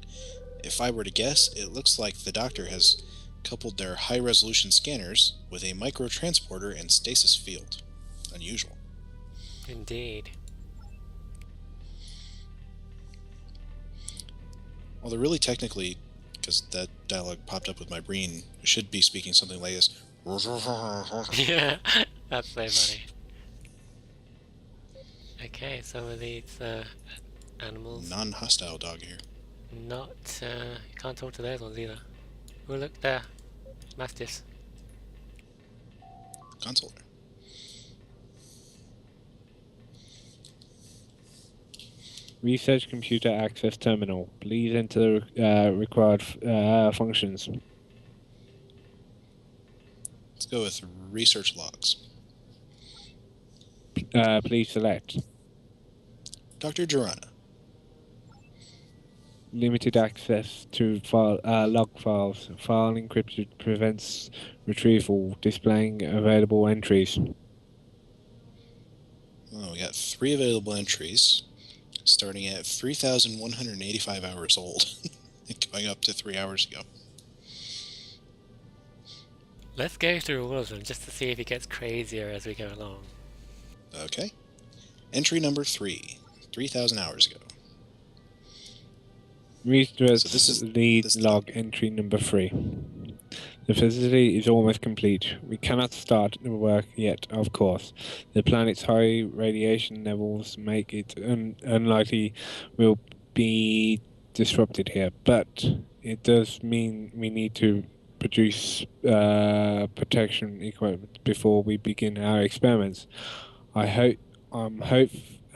If I were to guess, it looks like the doctor has coupled their high-resolution scanners with a microtransporter and stasis field. Unusual. Indeed. Although really technically, because that dialogue popped up with my brain. It should be speaking something like this. Yeah, that's so funny. Okay, some of these animals Non-hostile dog here. not you can't talk to those ones either. Oh look there, mastiffs. Console. Research computer access terminal. Please enter the required functions. Let's go with research logs. Please select. Dr. Jorana. Limited access to file, log files. File encrypted prevents retrieval. Displaying available entries. Oh, we got 3 available entries, starting at 3,185 hours old, going up to 3 hours ago. Let's go through all of them just to see if it gets crazier as we go along. Okay. Entry number 3, 3,000 hours ago. Research So this is lead this log entry number 3. The facility is almost complete. We cannot start the work yet, of course. The planet's high radiation levels make it unlikely we'll be disrupted here, but it does mean we need to produce protection equipment before we begin our experiments. I'm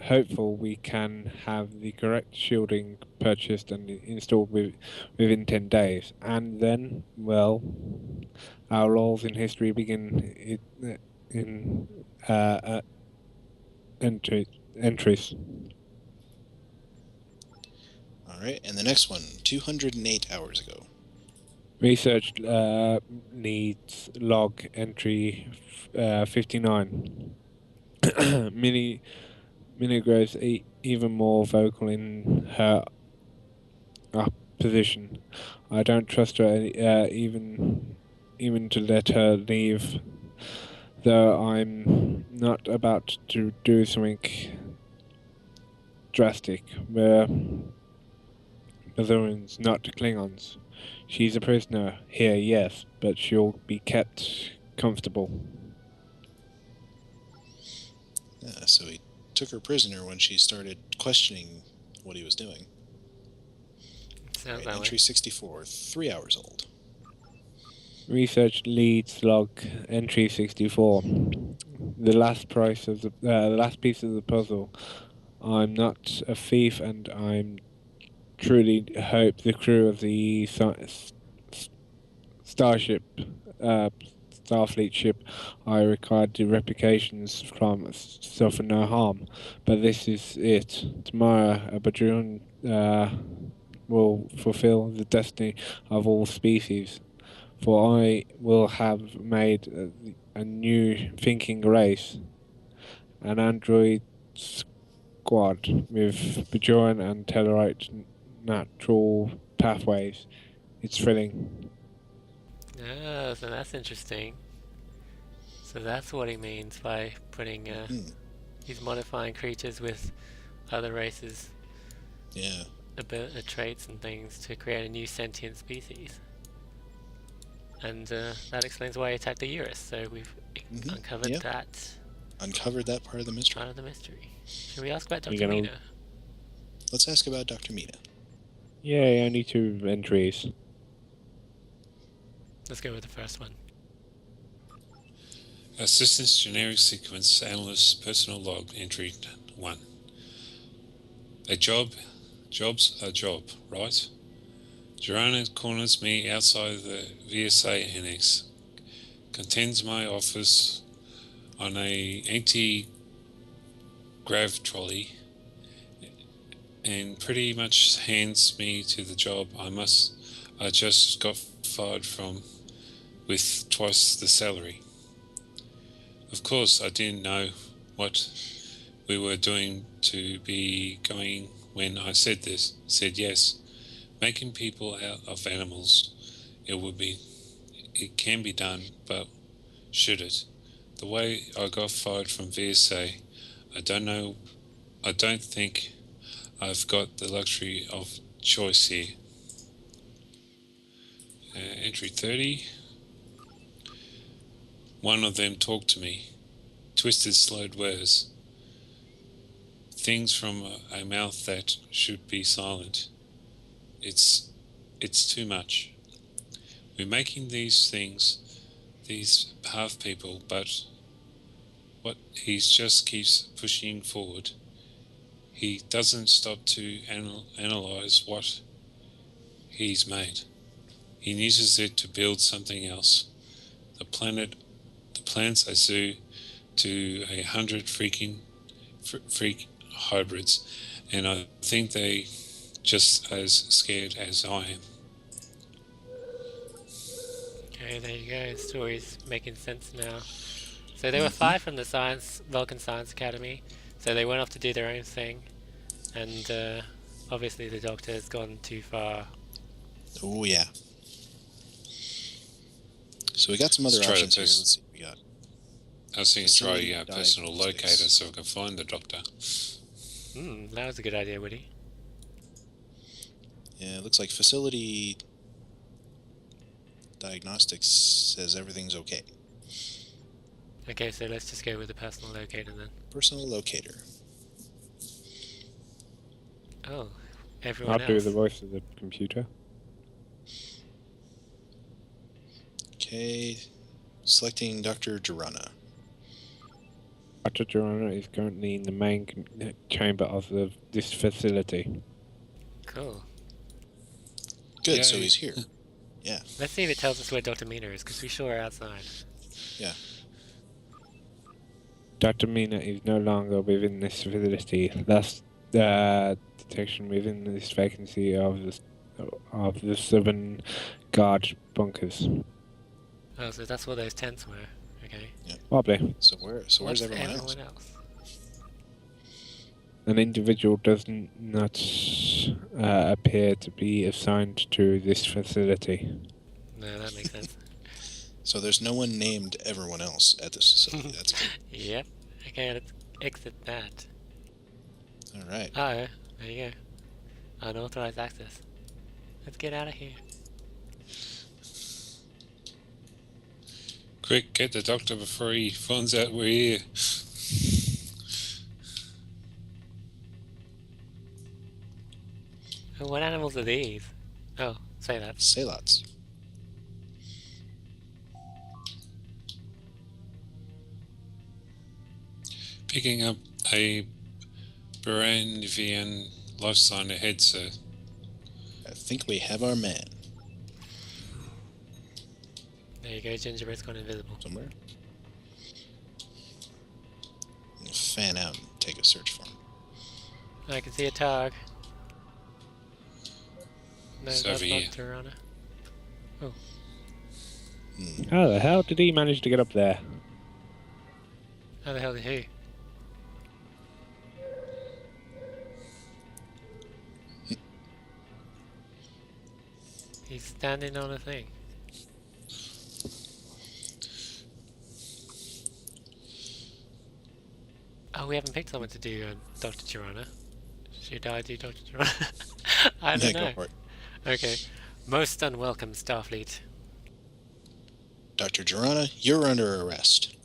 hopeful we can have the correct shielding purchased and installed within 10 days, and then, well, our roles in history begin in entries. Alright, and the next one, 208 hours ago. Research needs log entry 59. Minnie grows even more vocal in her opposition. I don't trust her even to let her leave, though I'm not about to do something drastic. We're Bethurians, not Klingons. She's a prisoner here, yes, but she'll be kept comfortable. Yeah, so he took her prisoner when she started questioning what he was doing. Sounds Right, that entry way. 64, 3 hours old. Research leads log entry 64. The last piece of the puzzle. I'm not a thief, and I'm truly hope the crew of the starship, Starfleet ship, I required the replications from suffer no harm. But this is it. Tomorrow, a Badroon will fulfill the destiny of all species. For I will have made a new thinking race, an android squad with Bajoran and Tellarite natural pathways. It's thrilling. Oh, so that's interesting. So that's what he means by putting he's modifying creatures with other races' Yeah. traits and things to create a new sentient species. And that explains why he attacked the Eurus. So we've uncovered Yeah. that Uncovered that part of the mystery. part of the mystery. Should we ask about You're Dr. gonna- Mina? Let's ask about Dr. Mina. Yeah, only 2 entries. Let's go with the first one. Assistance generic sequence analyst personal log entry 1. A job's a job, right? Girona corners me outside the VSA annex, contends my office on a anti-grav trolley, and pretty much hands me to the job I just got fired from with twice the salary. Of course, I didn't know what we were doing to be going when I said yes. Making people out of animals, it can be done, but should it? The way I got fired from VSA, I don't think I've got the luxury of choice here. Entry 30. One of them talked to me. Twisted, slurred words. Things from a mouth that should be silent. It's too much. We're making these things, these half people, but what he just keeps pushing forward. He doesn't stop to analyze what he's made. He uses it to build something else. The planet's a zoo to 100 freak hybrids, and I think they just as scared as I am. Okay, there you go. Story's making sense now. So there were 5 from the Vulcan Science Academy. So they went off to do their own thing, and obviously the Doctor has gone too far. Oh yeah. So we got some other Let's try options the here. best. Let's see what we got. I was thinking try Facility a personal diagnostics. locator so I can find the Doctor. That was a good idea, Woody. Yeah, it looks like facility diagnostics says everything's okay. Okay, so let's just go with the personal locator then. Personal locator. Oh, everyone I'll do else. the voice of the computer. Okay. Selecting Dr. Durana. Dr. Joanna is currently in the main chamber of this facility. Cool. Good, so Yay. he's here. Yeah. Let's see if it tells us where Dr. Mina is, because we saw her outside. Dr. Mina is no longer within this facility, thus detection within this vacancy of the 7 guard bunkers. Oh, so that's what those tents were. Okay. Probably. So where's What's everyone else? An individual does not appear to be assigned to this facility. No, that makes sense. So there's no one named everyone else at this facility. That's good. Yep. Okay, let's exit that. All right. Oh, there you go. Unauthorized access. Let's get out of here. Quick, get the Doctor before he finds out we're here. Oh, what animals are these? Oh, say that. Salots. Picking up a Baranvian life sign ahead, sir. I think we have our man There you go, Gingerbread's gone invisible. somewhere. We'll fan out and take a search for him. I can see a tag. No, It's that's over not here. Tirana. How the hell did he manage to get up there? How the hell did who? He's standing on a thing. Oh, we haven't picked someone to do Dr. Tirana. Should I do Dr. Tirana? I don't Yeah, know. go for it. Okay. Most unwelcome, Starfleet. Dr. Durana, you're under arrest.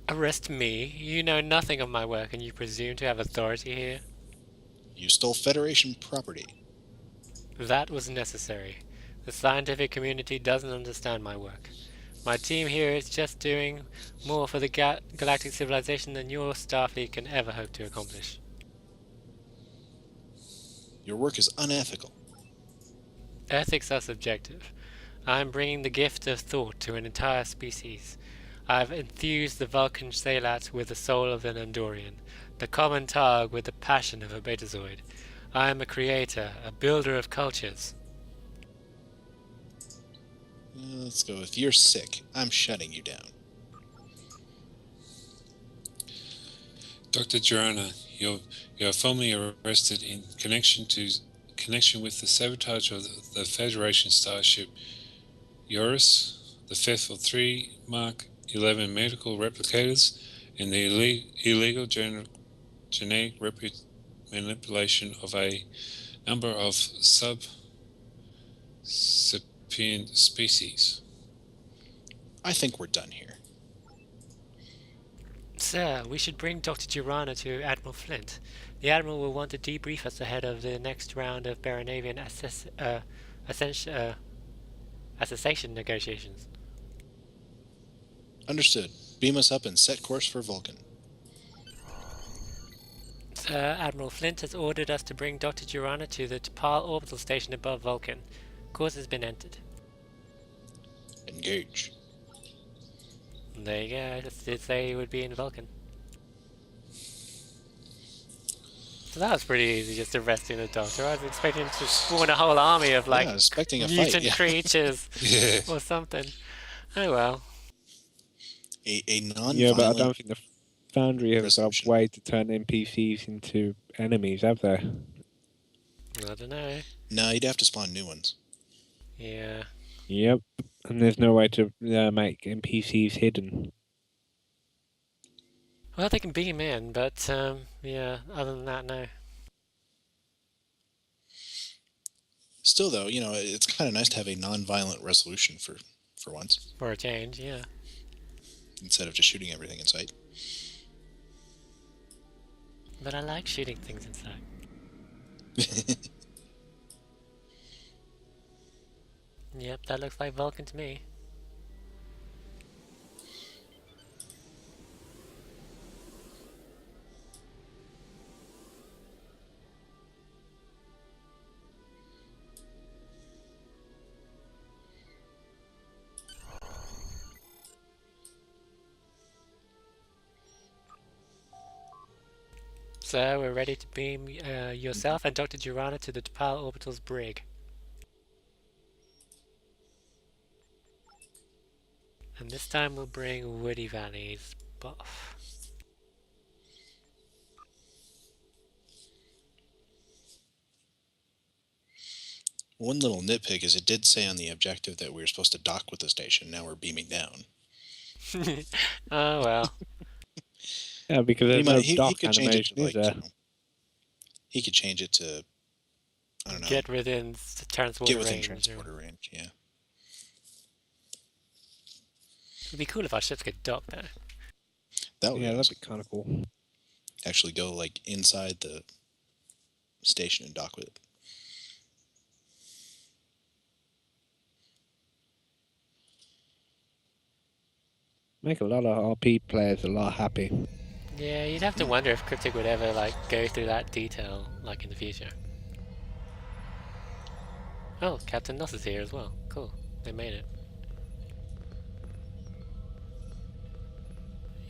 Arrest me? You know nothing of my work and you presume to have authority here? You stole Federation property. That was necessary. The scientific community doesn't understand my work. My team here is just doing more for the galactic civilization than your Starfleet can ever hope to accomplish. Your work is unethical. Ethics are subjective. I am bringing the gift of thought to an entire species. I have infused the Vulcan Salat with the soul of an Andorian, the common Targ with the passion of a Betazoid. I am a creator, a builder of cultures. Let's go with you're sick. I'm shutting you down. Dr. Girona, you are formally arrested in connection with the sabotage of the Federation starship Eurus, the theft of 3 Mark 11 medical replicators, and the illegal genetic manipulation of a number of sapient species. I think we're done here. Sir, we should bring Dr. Durana to Admiral Flint. The Admiral will want to debrief us ahead of the next round of Baranavian assassination negotiations. Understood. Beam us up and set course for Vulcan. Sir, Admiral Flint has ordered us to bring Dr. Durana to the T'Pol orbital station above Vulcan. Course has been entered. Engage. There you go, it did say he would be in Vulcan. So that was pretty easy, just arresting the Doctor. I was expecting him to spawn a whole army of, like, Yeah, expecting a mutant fight. Yeah. creatures Yeah. or something. Oh well. A non-violent. Yeah, but I don't think the Foundry has resolution. a way to turn NPCs into enemies, have they? I don't know. No, you'd have to spawn new ones. Yeah. Yep. And there's no way to make NPCs hidden. Well, they can beam in, but yeah. Other than that, no. Still, though, you know, it's kind of nice to have a non-violent resolution for once, For a change, yeah. instead of just shooting everything in sight. But I like shooting things inside. Yep, that looks like Vulcan to me. So we're ready to beam yourself and Dr. Durana to the T'Pol orbital's brig. And this time we'll bring Woody Valley's buff. One little nitpick is it did say on the objective that we were supposed to dock with the station. Now we're beaming down. Oh well. Yeah, because there's no dock could change it animation, to, is like, there? you know, he could change it to, I don't know, Get within transporter get within range. transporter range. Yeah. It'd be cool if our ships could dock though. That would Yeah, be that'd awesome. be kind of cool. Actually go like inside the station and dock with it. Make a lot of RP players a lot happy. Yeah, you'd have to wonder if Cryptic would ever like go through that detail like in the future. Oh, Captain Nuss is here as well. Cool. They made it.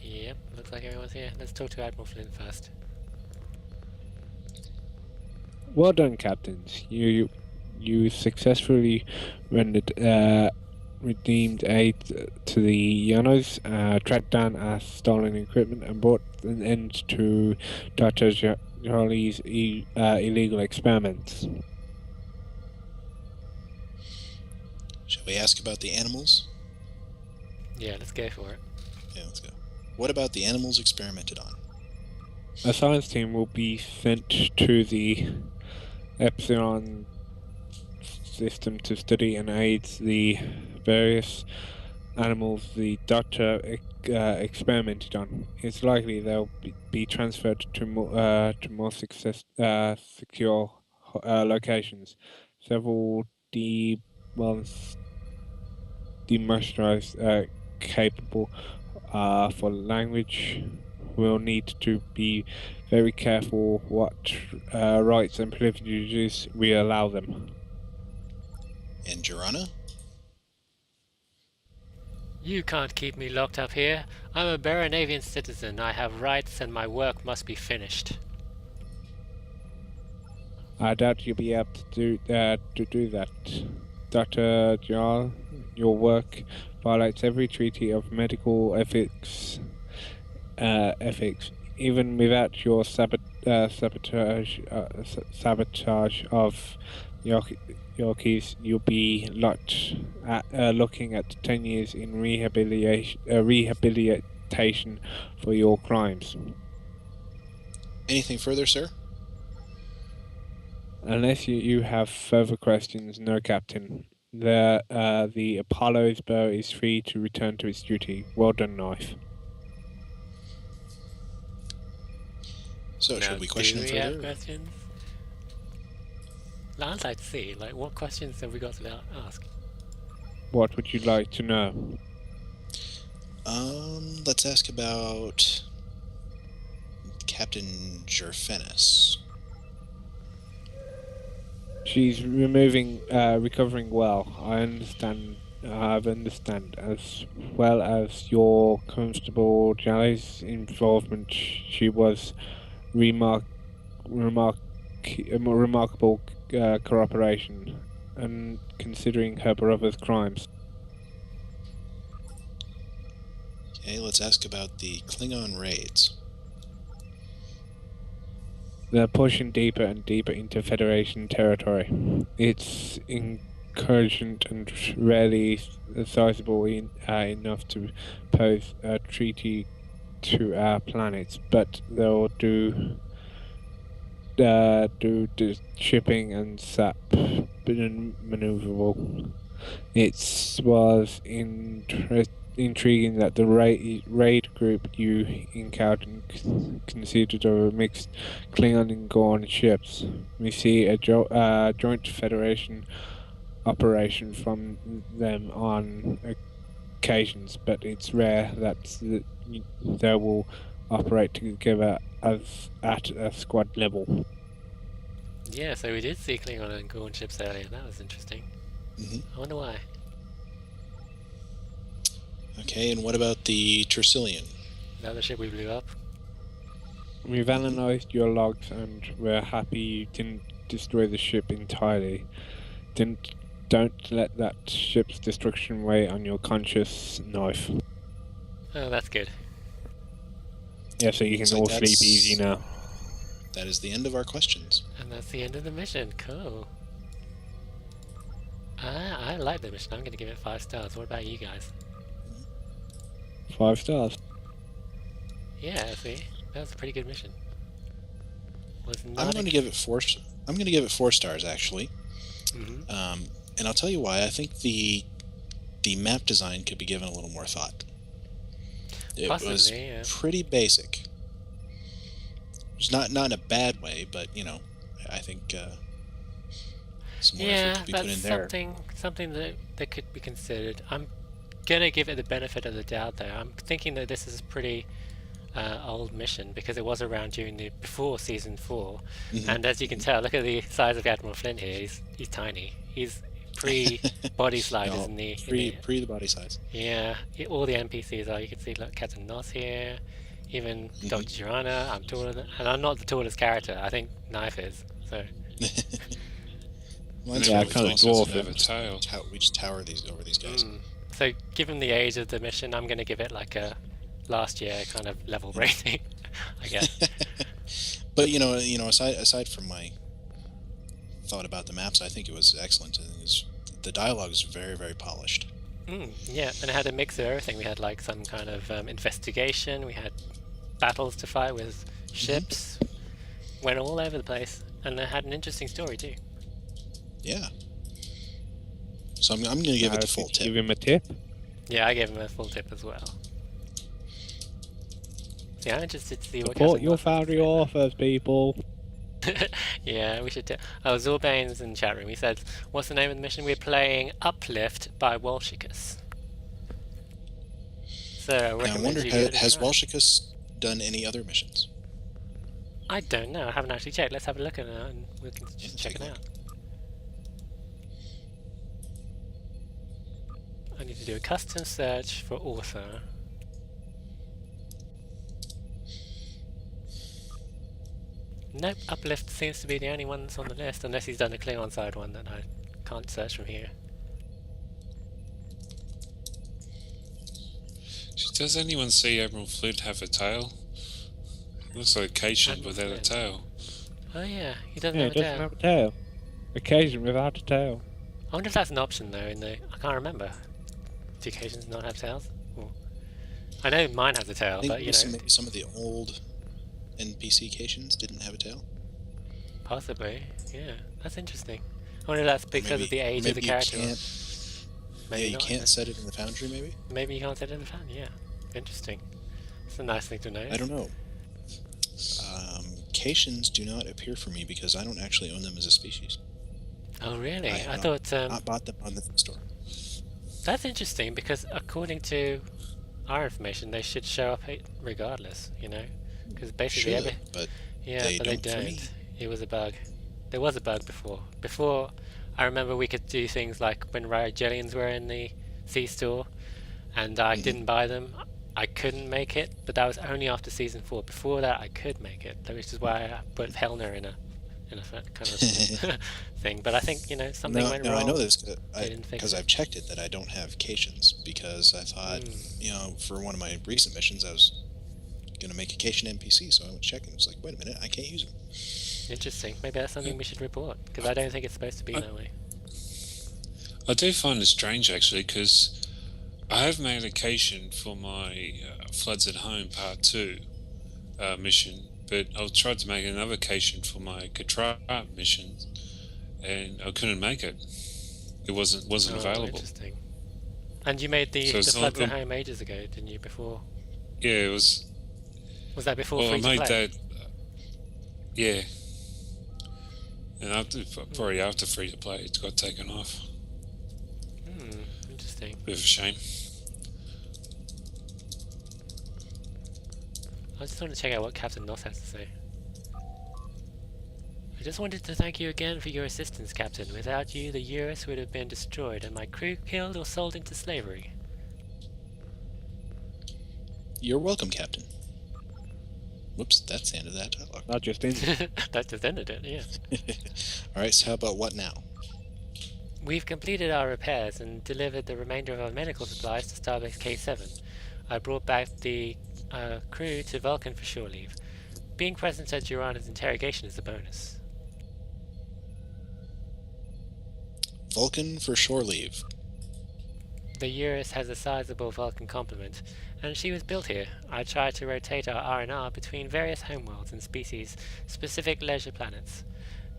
Yep, looks like everyone's here. Let's talk to Admiral Flynn first. Well done, captains. You successfully rendered redeemed aid to the Llanos, tracked down our stolen equipment, and brought an end to Dr. Charlie's illegal experiments. Shall we ask about the animals? Yeah, let's go for it. Yeah, let's go. What about the animals experimented on? A science team will be sent to the Epsilon system to study and aid the various animals the doctor experimented on. It's likely they'll be transferred to more secure locations. Several demonstrators capable for language will need to be very careful what rights and privileges we allow them. And Jurana? You can't keep me locked up here. I'm a Baranavian citizen. I have rights and my work must be finished. I doubt you'll be able to do that. Dr. Jarl, your work violates every treaty of medical ethics. Even without your sabotage of Yorkies, you'll be looking at 10 years in rehabilitation for your crimes. Anything further, sir? Unless you have further questions, no, Captain. The Apollo's bow is free to return to its duty. Well done, Knife. So, Now, should we do question him we have further? questions? I'd like to see, like, what questions have we got to ask? What would you like to know? Let's ask about Captain Jerfenis. She's recovering well. I understand, as well as your Constable Jally's involvement. She was remarkable cooperation, and considering her brother's crimes. Okay, let's ask about the Klingon raids. They're pushing deeper and deeper into Federation territory. It's incurgent and rarely sizable enough to pose a treaty to our planets, but they'll do the shipping and sap maneuverable. It was intriguing that the raid group you encountered consisted of mixed Klingon and Gorn ships. We see a joint Federation operation from them on occasions, but it's rare that they will operate together as at a squad level. Yeah, so we did see Klingon and Gorn ships earlier. That was interesting. Mhm. I wonder why. Okay, and what about the Tersillian? Is that the ship we blew up? We've analysed your logs and we're happy you didn't destroy the ship entirely. Don't let that ship's destruction weigh on your conscience, Knife. Oh, that's good. Yeah, so you Looks can like all sleep that's- easy now. That is the end of our questions. And that's the end of the mission. Cool. I like the mission. I'm going to give it 5 stars. What about you guys? 5 stars. Yeah, see? That was a pretty good mission. Was I'm not going to give it 4. I'm going to give it 4 stars actually. Mhm. And I'll tell you why. I think the map design could be given a little more thought. It was Possibly, yeah. pretty basic. It's not in a bad way, but I think some more effort Yeah, could be put in that's there. something that could be considered. I'm gonna give it the benefit of the doubt though. I'm thinking that this is a pretty old mission because it was around before season 4, Mhm. and as you can tell, look at the size of Admiral Flint here. He's tiny. He's pre body sliders No, in the pre the body size. yeah. All the NPCs are. You can see look, Captain Nos here, even Dr. Joanna. I'm taller than, and I'm not the tallest character. I think Knife is. So Mine's Yeah, really kinda tall, dwarf so have a tail. we just tower over these guys. So given the age of the mission, I'm going to give it like a last year kind of level rating, I guess. But aside from my thought about the maps, I think it was excellent. The dialogue is very, very polished. Yeah, and it had a mix of everything. We had like some kind of investigation. We had battles to fight with ships. Went all over the place, and it had an interesting story too. Yeah. So I'm going to give it the full Did you tip. give him a tip? Yeah, I gave him a full tip as well. See, I'm interested to see what Support Captain your Nos has to foundry say about authors, people. Yeah, we should. Oh, Zorbane's in the chat room. He said, "What's the name of the mission? We're playing Uplift by Walshicus." So I Now, I recommend wonder, you give it a has try. Walshicus done any other missions? I don't know. I haven't actually checked. Let's have a look at it and we can just check take it a out. I need to do a custom search for author. Nope, Uplift seems to be the only one that's on the list, unless he's done a Klingon side one that I can't search from here. Does anyone see Admiral Flint have a tail? Looks like a Cation Admiral without Flint. a tail. Oh yeah, he doesn't Yeah, have it a doesn't tail. have a tail. Occasion without a tail. I wonder if that's an option though. I can't remember. Do occasions not have tails? Or, I know mine has a tail, I think but maybe some of the old NPC Cations didn't have a tail. Possibly. Yeah, that's interesting. I wonder if that's Or because of the or age of maybe the you character. can't. Maybe Yeah, you not. can't set it in the foundry. Maybe. Maybe you can't set it in the fan. Yeah, interesting. It's a nice thing to know. I don't know. Cations do not appear for me because I don't actually own them as a species. Oh, really? I have I not, thought not bought them on the store. that's interesting because according to our information, they should show up regardless. You know, because basically Should, but yeah, they but they don't for me. don't. It was a bug. There was a bug before. Before, I remember we could do things like when Riot Jellians were in the C store, and I didn't buy them. I couldn't make it, but that was only after season 4. Before that, I could make it, which is why I put Helner in a kind of thing. But I think something No, went no, I wrong. know this They didn't fix because it. I've checked it that I don't have Cations because I thought, for one of my recent missions, I was going to make a Cation NPC, so I went checking. It was like, wait a minute, I can't use them. Interesting. Maybe that's something we should report because I don't think it's supposed to be that way. I do find it strange actually because I have made a cation for my Floods at Home Part 2 mission, but I tried to make another cation for my Katrat mission, and I couldn't make it. It wasn't available. Interesting. And you made the Floods at Home ages ago, didn't you? Before? Yeah, it was. Was that before Well, free to I made play? that. Yeah. And probably after free to play, it got taken off. Interesting. Bit of a shame. I just want to check out what Captain Noss has to say. I just wanted to thank you again for your assistance, Captain. Without you, the Eurus would have been destroyed and my crew killed or sold into slavery. You're welcome, Captain. Whoops, that's the end of that dialogue. Not just in. That just ended it, yeah. Alright, so how about what now? We've completed our repairs and delivered the remainder of our medical supplies to Starbase K7. I brought back the crew to Vulcan for shore leave. Being present at Urana's interrogation is a bonus. Vulcan for shore leave. The Eurus has a sizable Vulcan complement, and she was built here. I tried to rotate our R&R between various homeworlds and species-specific leisure planets.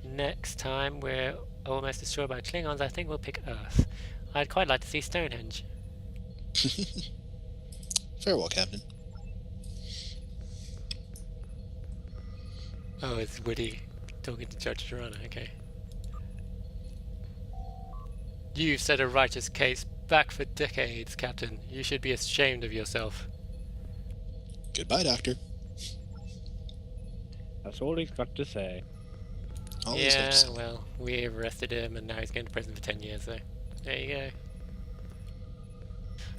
Next time we're almost destroyed by Klingons, I think we'll pick Earth. I'd quite like to see Stonehenge. Farewell, Captain. Oh, it's Woody talking to Judge Urana, okay. You've set a righteous case back for decades, Captain. You should be ashamed of yourself. Goodbye, Doctor. That's all he's got to say. All these Yeah, lips. well, we arrested him and now he's going to prison for 10 years, so there you go.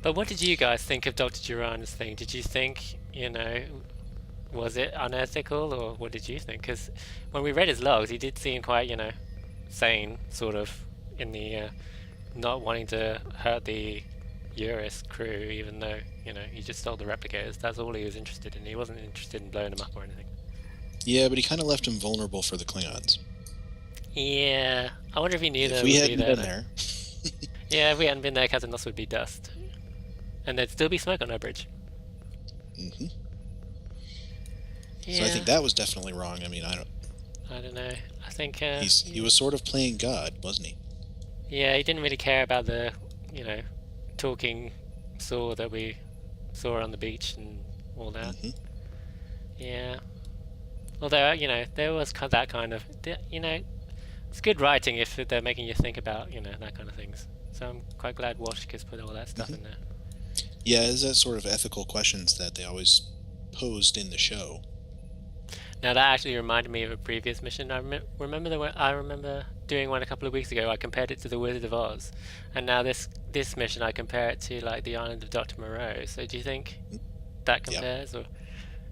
But what did you guys think of Dr. Urana's thing? Did you think, was it unethical, or what did you think? Because when we read his logs, he did seem quite, sane, sort of, in the not wanting to hurt the Eurus crew, even though, he just stole the replicators. That's all he was interested in. He wasn't interested in blowing them up or anything. Yeah, but he kind of left him vulnerable for the Klingons. Yeah, I wonder if he knew If that we would hadn't be there. been there. Yeah, if we hadn't been there, Captain Noss would be dust. And there'd still be smoke on our bridge. Mm-hmm. Yeah, So I think that was definitely wrong. I mean, I don't know. I think he was sort of playing God, wasn't he? yeah, he didn't really care about the, talking saw that we saw on the beach and all that. Mm-hmm. Yeah. Although, there was that kind of, it's good writing if they're making you think about, that kind of things. So I'm quite glad Washka's put all that stuff in there. Yeah, it's that sort of ethical questions that they always posed in the show. Now that actually reminded me of a previous mission. I remember doing one a couple of weeks ago. I compared it to the Wizard of Oz, and now this mission I compare it to like the Island of Dr. Moreau. So do you think that compares? Or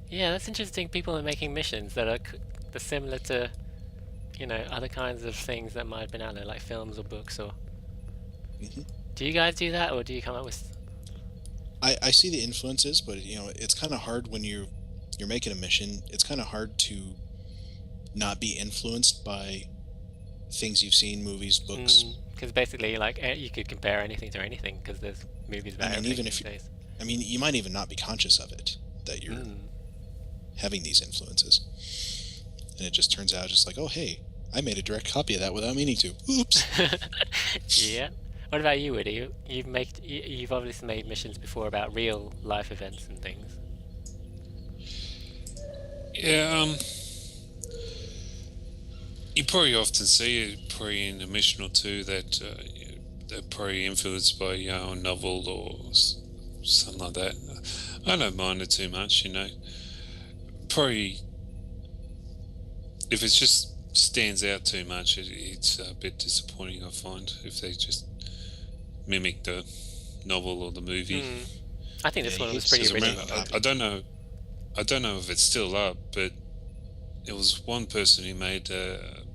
yeah, that's interesting. People are making missions that are similar to other kinds of things that might have been out there, like films or books. Or do you guys do that, or do you come up with? I see the influences, but it's kind of hard when you're making a mission. It's kind of hard to not be influenced by things you've seen, movies, books. Because basically, like, you could compare anything to anything because there's movies about everything even if these days. I mean, you might even not be conscious of it that you're having these influences, and it just turns out just like, oh hey, I made a direct copy of that without meaning to. Oops. Yeah. What about you, Woody? You've obviously made missions before about real life events and things. Yeah, you probably often see it probably in a mission or two that they're probably influenced by a novel or something like that. I don't mind it too much, Probably if it just stands out too much, it's a bit disappointing. I find if they just mimic the novel or the movie. I think this Yeah, one was he pretty says original. I don't know. I don't know if it's still up, but there was one person who made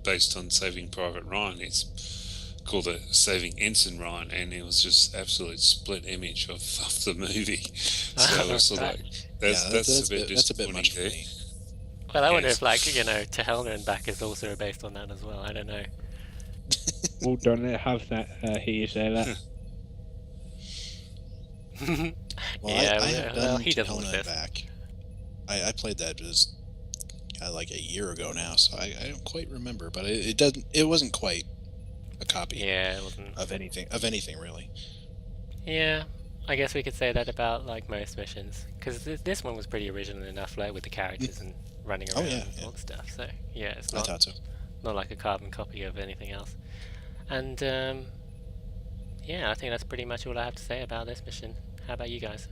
based on Saving Private Ryan. It's called it Saving Ensign Ryan, and it was just absolute split image of the movie. So it's sort of Right. like that's a bit that's a bit disappointing much for there. me. Well, I wonder Yes. if, like, To Helena and Back is also based on that as well. I don't know. Oh, don't let have that. Hear you say that. Well, Yeah, I have well, done he To doesn't Helena look and this. Back. I played that just like a year ago now, so I don't quite remember, but it wasn't quite a copy Yeah, it wasn't. of anything really. Yeah, I guess we could say that about like most missions, because this one was pretty original enough, like with the characters and running Oh, around yeah, and yeah. all the stuff. So yeah, it's I not thought so. not like a carbon copy of anything else. And yeah, I think that's pretty much all I have to say about this mission. How about you guys?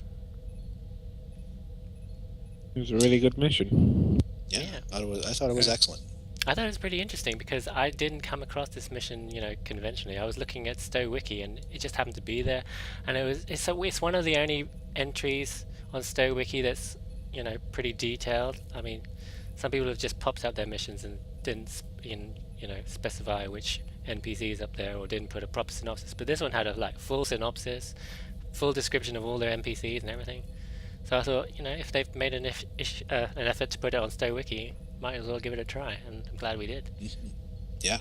It was a really good mission. Yeah, Yeah. I thought it was excellent. I thought it was pretty interesting because I didn't come across this mission, conventionally. I was looking at Stowe Wiki and it just happened to be there, and it's one of the only entries on Stowe Wiki that's pretty detailed. I mean, some people have just popped up their missions and didn't specify which NPC is up there or didn't put a proper synopsis, but this one had a full synopsis, full description of all their NPCs and everything. So I thought, if they've made an effort to put it on Stowe Wiki, might as well give it a try, and I'm glad we did. Yeah.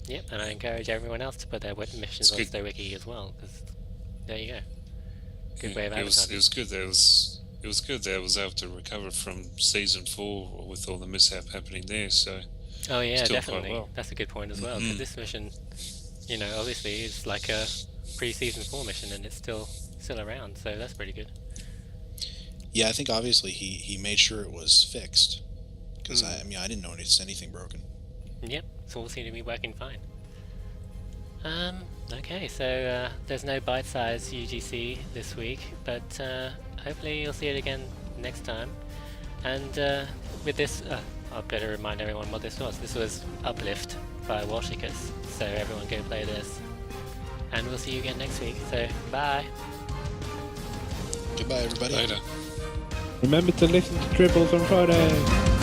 Yep, and I encourage everyone else to put their missions on Stowe Wiki as well, because there you go. Good way of advertising. It was good. It was good that I was able to recover from season 4 with all the mishap happening there. So Oh yeah, still quite definitely. well. That's a good point as well, because this mission, obviously is like a pre-season 4 mission, and it's still around, so that's pretty good. Yeah, I think obviously he made sure it was fixed, because I didn't notice anything broken. Yep, it's all seemed to be working fine. Okay, so there's no bite-sized UGC this week, but hopefully you'll see it again next time. And with this, I'll better remind everyone what this was. This was Uplift by Walshicus, so everyone go play this. And we'll see you again next week, so bye! Goodbye, everybody. Later. Remember to listen to Dribbles on Friday.